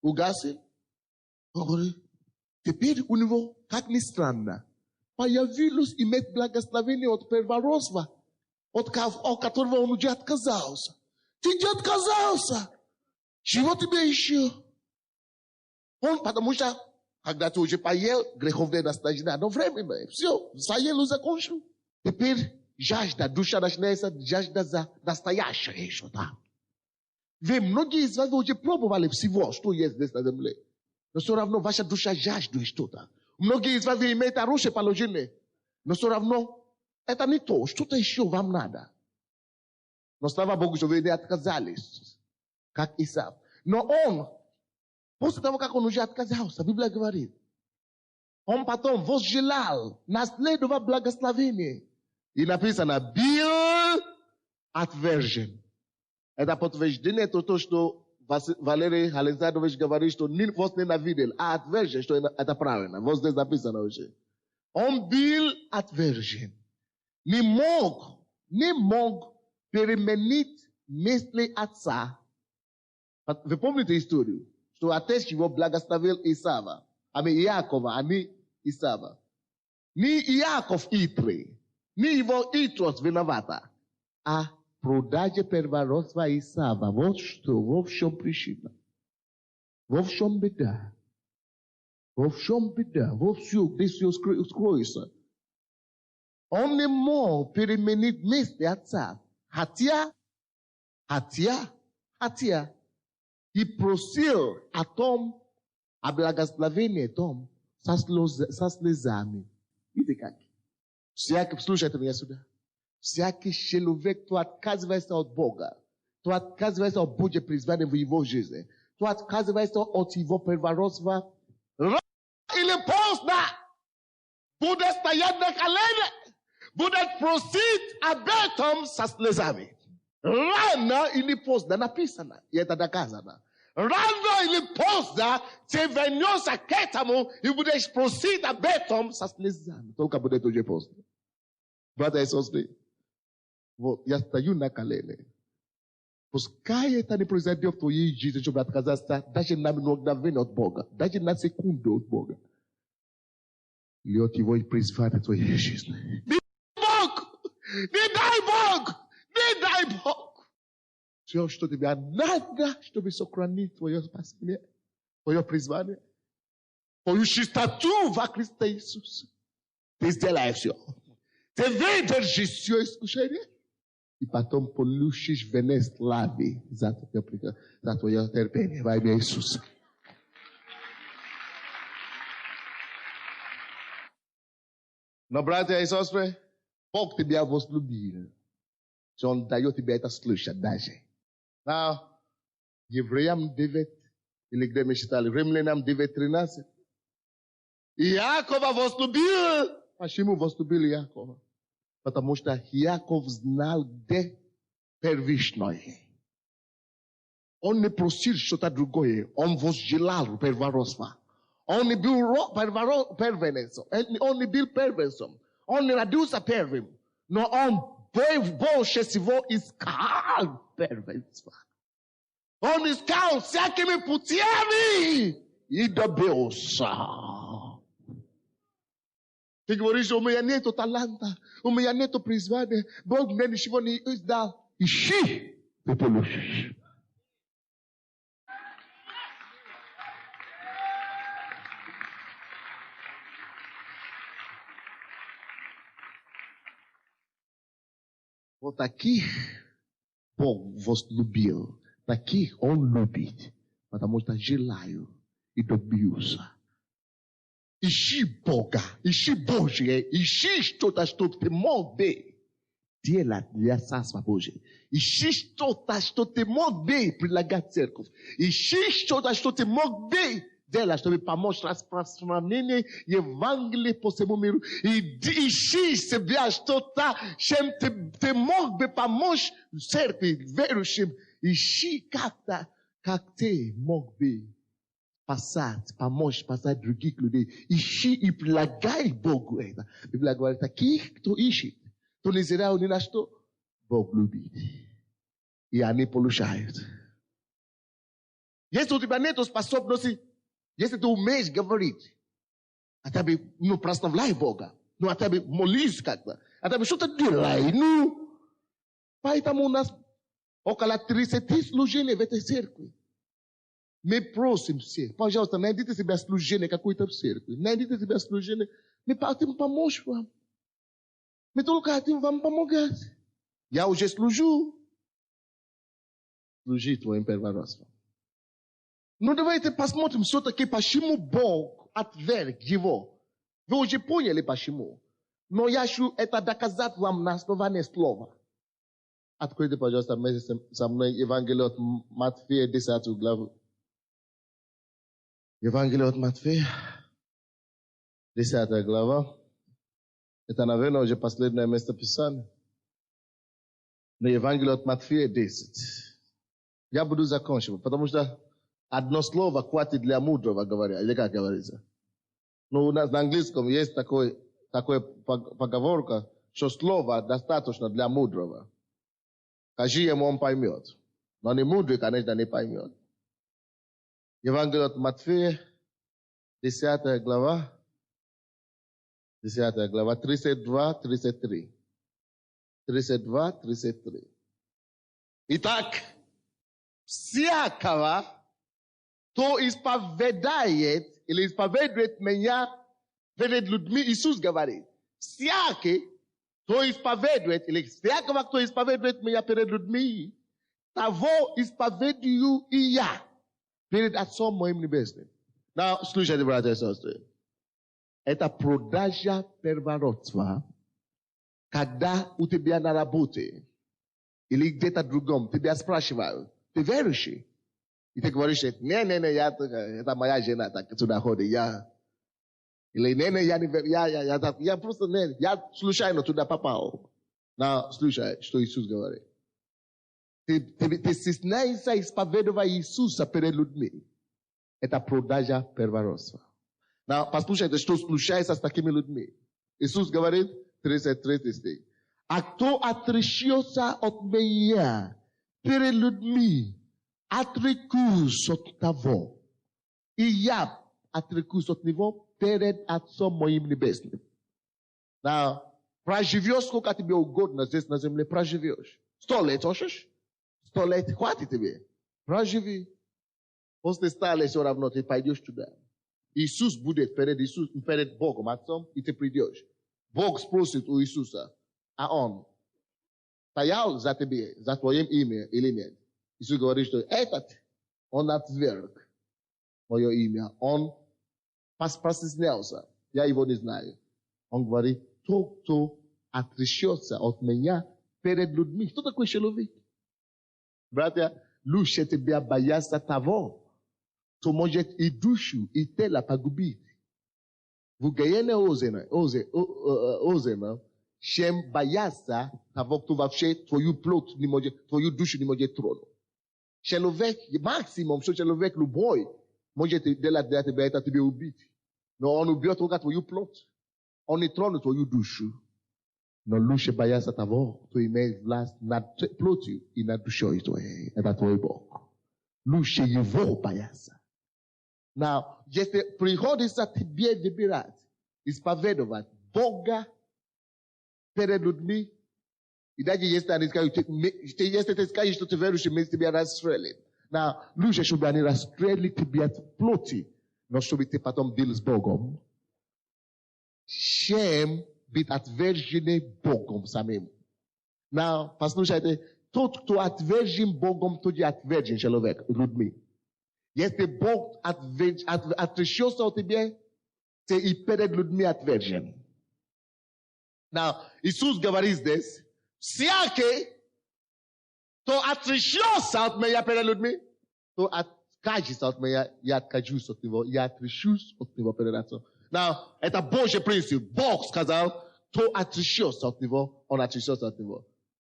угасил, он говорит, теперь у него, как ни странно, появилось иметь благословение от первородства, от которого он уже отказался. Ты не отказался. Чего тебе еще? Он, потому что, когда ты уже поел, греховное наслаждение, но временно, все, поел и закончил. Теперь жажда, душа начинается, жажда за настоящее что-то. Вы, многие из вас уже пробовали всего, что есть здесь на земле. Но все равно ваша душа жаждет что-то. Многие из вас имеют хорошее положение. Но все равно это не то, что-то еще вам надо. Но слава Богу, что вы не отказались, как Исав. Но он, после того, как он уже отказался, Библия говорит, он потом возжелал наследовать благословение. И написано, был отвержен. Это подтверждение то, что Валерий Александрович говорит, что ни вас не ненавидел, а отвержен, что это правильно. Вот здесь написано уже. Он был отвержен. Не мог переменить мысли отца. Вы помните историю? Что отец его благословил Исава. Иакова, а не Исава. Не Иаков Итри, не его Итрос виновата, а продажа первородства Исава. Вот что, во всем причина. Во всем беда. Во всем беда. Во всем, где все скроется. Он не мог переменить мысли отца. Хотя и просил о том, о благословении том, со слезами. Видите как? Слушайте меня сюда. Всякий человек, кто отказывается от Бога, кто отказывается от Божьего призвания в его жизни, кто отказывается от его первородства, рано или поздно будет стоять на колени, будет просить об этом со слезами. Рано или поздно написано, и это доказано. Рано или поздно ты вернешься к этому и будешь просить об этом со слезами. Только будет уже поздно. Братья и сестры, вот я стою на колени. Пускай это не произойдет в твоей жизни, чтобы отказаться даже на мгновение от Бога, даже на секунду от Бога. Или от его призвания в твоей жизни. Не дай Бог! Не дай Бог! Все, что тебе надо, чтобы сохранить твое спасение, твое призвание, твою чистоту во Христе Иисусе. Ты сделаешь все. Ты выдержишь все искушение. И потом получишь венец славы за твое терпение во имя Иисуса. Но, братья и сестры, Бог тебя возлюбил. Что Он дает тебе это слышать даже. Now, Евреям 9, или где мы читали, Римлянам 9:13. Иакова возлюбил. Почему возлюбил Иакова? Потому что Иаков знал, где первичное. Он не просил что-то другое. Он возжелал первородства. Он не был первенцем. Он не был первенцем. Он не родился первым. Но он больше всего искал первенства. Он искал всякими путями и добился. Ты говоришь, у меня нету таланта, у меня нету призвания, Бог мне ничего не дал. Ищи, ты получишь. Вот таких Бог возлюбил, таких Он любит, потому что желаю и добьюсь. Ищи Бога, ищи Божье, ищи что-то, что ты мог бы делать для Царства Божьего. Ищи что-то, что ты мог бы предлагать церковь. Ищи что-то, что ты мог бы делать, чтобы помочь распространению Евангелия по всему миру. И ищи себя что-то, чем ты мог бы помочь церкви, верующим. Ищи как-то, как ты мог бы помочь спасать других людей. Ищи и предлагай Богу это. Библия говорит, таких, кто ищет, кто не зря ни на что, Бог любит. И они получают. Если у тебя нет способности, если ты умеешь говорить, а тебе, прославляй Бога, а тебе молись как-то, а тебе что-то делай, Поэтому у нас около 30 служений в этой церкви. Мы просим всех, пожалуйста, найдите себе служение какой-то в церкви. Найдите себе служение. Мы хотим помочь вам. Мы только хотим вам помогать. Я уже служу. Служи твоим первородством. Давайте посмотрим все-таки, почему Бог отверг его. Вы уже поняли, почему. Но я хочу это доказать вам на основании слова. Откройте, пожалуйста, вместе со мной Евангелие от Матфея, 10 главу. Евангелие от Матфея, 10 глава. Это, наверное, уже последнее место Писания. Но Евангелие от Матфея 10. Я буду заканчивать, потому что одно слово хватит для мудрого, говоря, или как говорится. Но у нас на английском есть такая поговорка, что слово достаточно для мудрого. Скажи ему, он поймет. Но не мудрый, конечно, не поймет. Евангелие от Матфея, 10 глава, 32-33. 32-33. Итак, всякого, кто исповедает или исповедует меня перед людьми, Иисус говорит, всякий, кто исповедует, или всякого, кто исповедует меня перед людьми, того исповедую и я перед Отцом моим Небесным. Now, слушайте, братья и сестры. Это продажа первородства, когда у тебя на работе или где-то другом тебя спрашивают, ты верующий? И ты говоришь, не, это моя жена так туда ходит, или не, я просто, я случайно туда попал. Но слушай, что Иисус говорит. Ты стесняешься исповедовать Иисуса перед людьми. Это продажа первородства. Но послушайте, что случается с такими людьми. Иисус говорит, 33 стих. А кто отречется от меня перед людьми, отрекусь от того. И я отрекусь от него перед Отцом моим Небесным. Now, проживешь, сколько тебе угодно здесь на земле, проживешь. 100 лет хочешь? 100 лет хватит тебе. Проживи. После 100 лет все равно ты пойдешь туда. Иисус будет перед Богом, Отцом, и ты придешь. Бог спросит у Иисуса, а Он стоял за тебе, за твоим имя или нет? Иисус говорит, что этот, он отверг мое имя. Он постеснялся. Я его не знаю. Он говорит, тот, кто отречется от меня перед людьми. Кто такой человек? Братья, лучше тебя бояться того, кто может и душу, и тело погубить. В Украине озено, чем бояться того, кто вообще твою плоть не может, твою душу не может тронуть. Человек, максимум, что человек любой, может делать для тебя, это тебя убить. Но он убьет только твою плоть. Он не тронет твою душу. Но лучше бояться того, кто имеет власть над плотью и над душой твоей. Это твой Бог. Лучше его бояться. Now, если приходится тебе выбирать, исповедовать Бога перед людьми, и даже если они скажут, если ты скажешь, что ты верующий, мы тебя расстрелим. Now, лучше, чтобы они расстрелили тебя в плоти, но чтобы ты потом был с Богом, чем быть отверженный Богом самим. Now, послушайте, тот, кто отвержен Богом, тот и отвержен человек, людьми. Если Бог отречется от тебя, ты и перед людьми отвержен. Now, Иисус говорит здесь, всякий, кто отречется от меня перед людьми, кто откажется от меня, я откажусь от него, я отречусь от него перед Отцом. Now, это Божий принцип. Бог сказал, кто отречется от него, он отречется от него.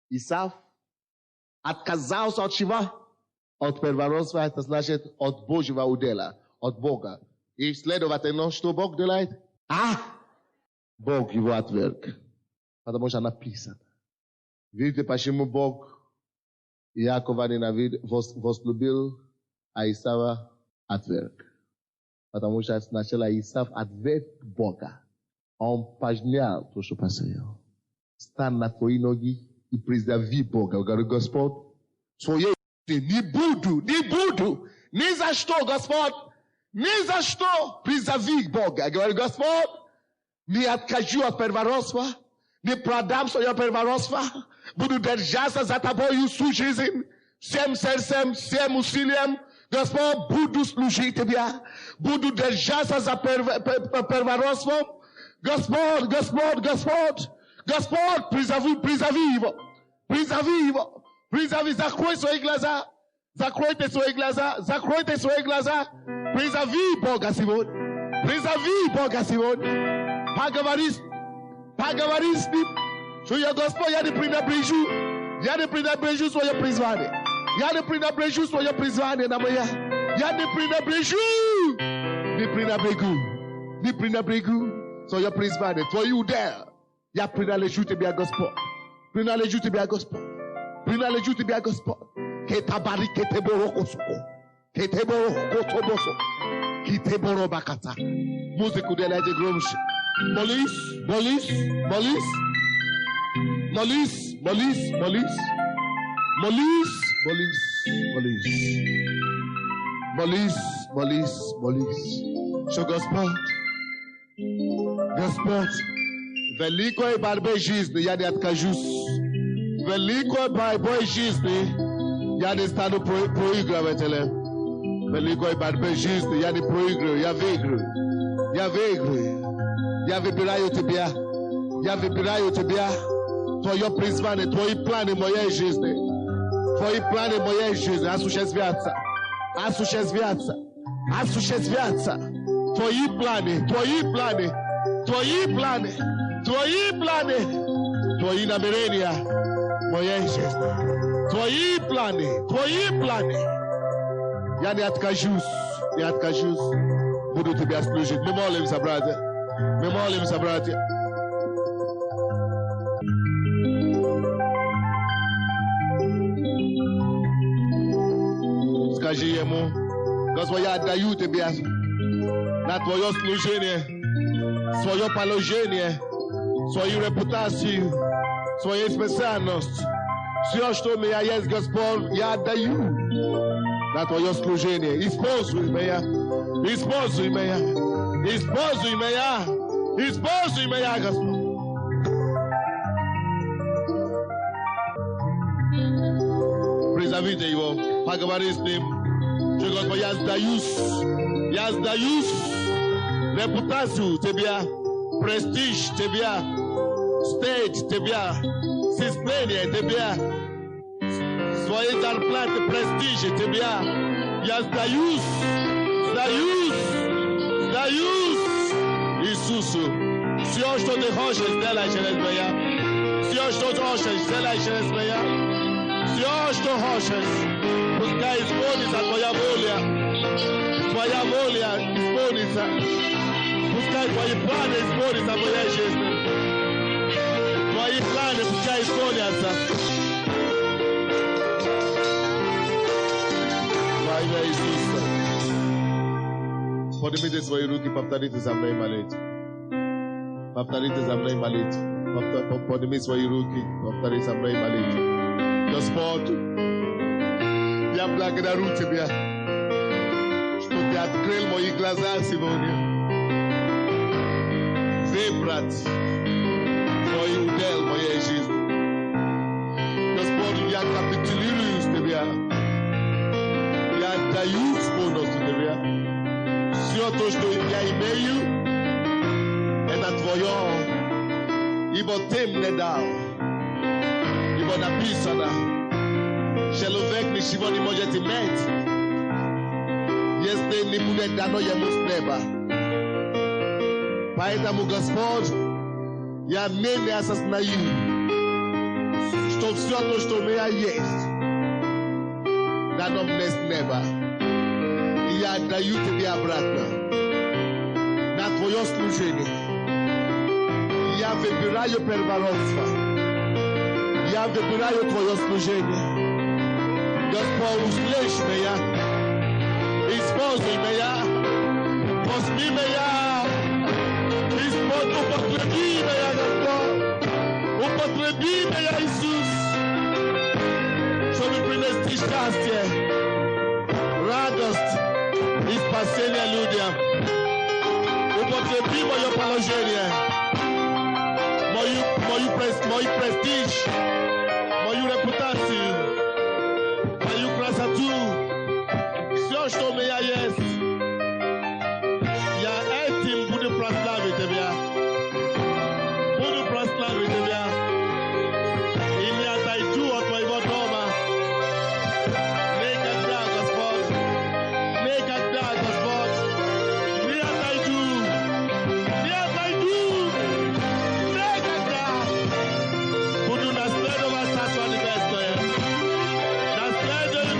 Исав отказался от чего? От первородства, это значит от Божьего удела, от Бога. И следовательно, что Бог делает? Бог его отверг. Потому что написано. Видите, почему Бог Иакова возлюбил, а Исава отверг? Потому что сначала Исав отверг Бога. Он поднял то, что посеял. Стань на твои ноги и призови Бога. Говорит, Господь, своей не буду, ни за что, Господь, ни за что призови Бога. Говорит, Господь, не откажу от первородства, не продам свое первородство, буду держаться за тобою всю жизнь, всем сердцем, всем усилием. Господь, буду служить тебе, буду держаться за первородством. Господь, призови его, закрой свои глаза, закройте свои глаза, призови Бога сегодня, поговори с ним, что я, Господь, я не пренебрежу свое призвание, Я не пренебрежу свое призвание на моя. Я не пренебрежу. Не пренебрегу. Не пренебрегу свое призвание. Твой удел. Я принадлежу тебе, Господь. Принадлежу тебе, Господь. Принадлежу тебе, Господь. Que tabari que te borokosoko. Que te borokotoboso. Que te borobakata. Músico de Led Gromsch. Molis, molis, molis. Molis, molis, molis. Molis, molis, molis. Molis, molis, molis. Що Господь? Господь. Великої борьби жизни я не откажусь. Великої борьби жизни я не стану проигрывателем. Великої борьби жизни я не проиграю, я выиграю. Я выиграю. Я выбираю тебя. Я выбираю тебя. Твое призвание, твои планы моей жизни. Твои планы моей жизни осуществятся. Осуществятся. Осуществятся. Твои планы, твои планы, твои планы, твои планы, твои намерения моей жизни. Твои планы. Я не откажусь, не откажусь. Буду тебя служить. Мы молимся, братья. Мы молимся, братья. Скажи ему, Господь, я отдаю тебе на твое служение, свое положение, свою репутацию, свою специальность. Все, что у меня есть, Господь, я отдаю на твое служение. Используй меня, используй меня, используй меня, используй меня, Господь. Призовите его, поговори с ним. Что, Господь, я сдаюсь репутацию тебя, престиж тебя, стейдж тебя, системение тебя, свои зарплаты, престижи тебя. Я сдаюсь Иисусу. Все, что ты хочешь, сделай через меня. Все, что ты хочешь, сделай через меня. Все, что хочешь, пускай исполнится твоя воля. Твоя воля исполнится. Пускай твои планы исполнятся в моей жизни. Твои планы пускай исполнятся. Во имя Иисуса. Поднимите свои руки, повторите за мной молитву. Повторите за мной молитву. Поднимите свои руки, повторите за мной молитву. Господь, я благодарю Тебя, что Ты открыл мои глаза сегодня. Выбрать Твой удел в моей жизни. Господь, я капитулирую с Тебя. Я отдаюсь полностью Тебя. Все то, что я имею, это Твое. Ибо Ты мне дал. Ибо написано, человек ничего не может иметь, если не будет дано ему с неба. Поэтому, Господь, я ныне осознаю, что все то, что у меня есть, дано мне с неба. И я отдаю Тебе обратно на Твое служение. Я выбираю первородство. Я выбираю Твое служение. Господь, услышь меня. Используй меня. Возьми меня. Употреби меня, Господь. Употреби меня, Иисус. Чтобы принести счастье, радость и спасение людям. Употреби мое положение. Мой престиж. Мою репутацию, мою красоту, все, что у меня есть, я этим буду прославить Тебя. Буду прославить Тебя. И не отойду от Твоего дома. Никогда, Господь. Никогда, Господь. Не отойду. Не отойду. Никогда. Буду наследовать Царство Небесное. Наследую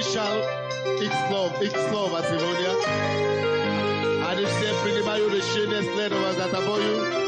special X-Love à Sivonia. And if c'est primario de chez Nestlé, nous allons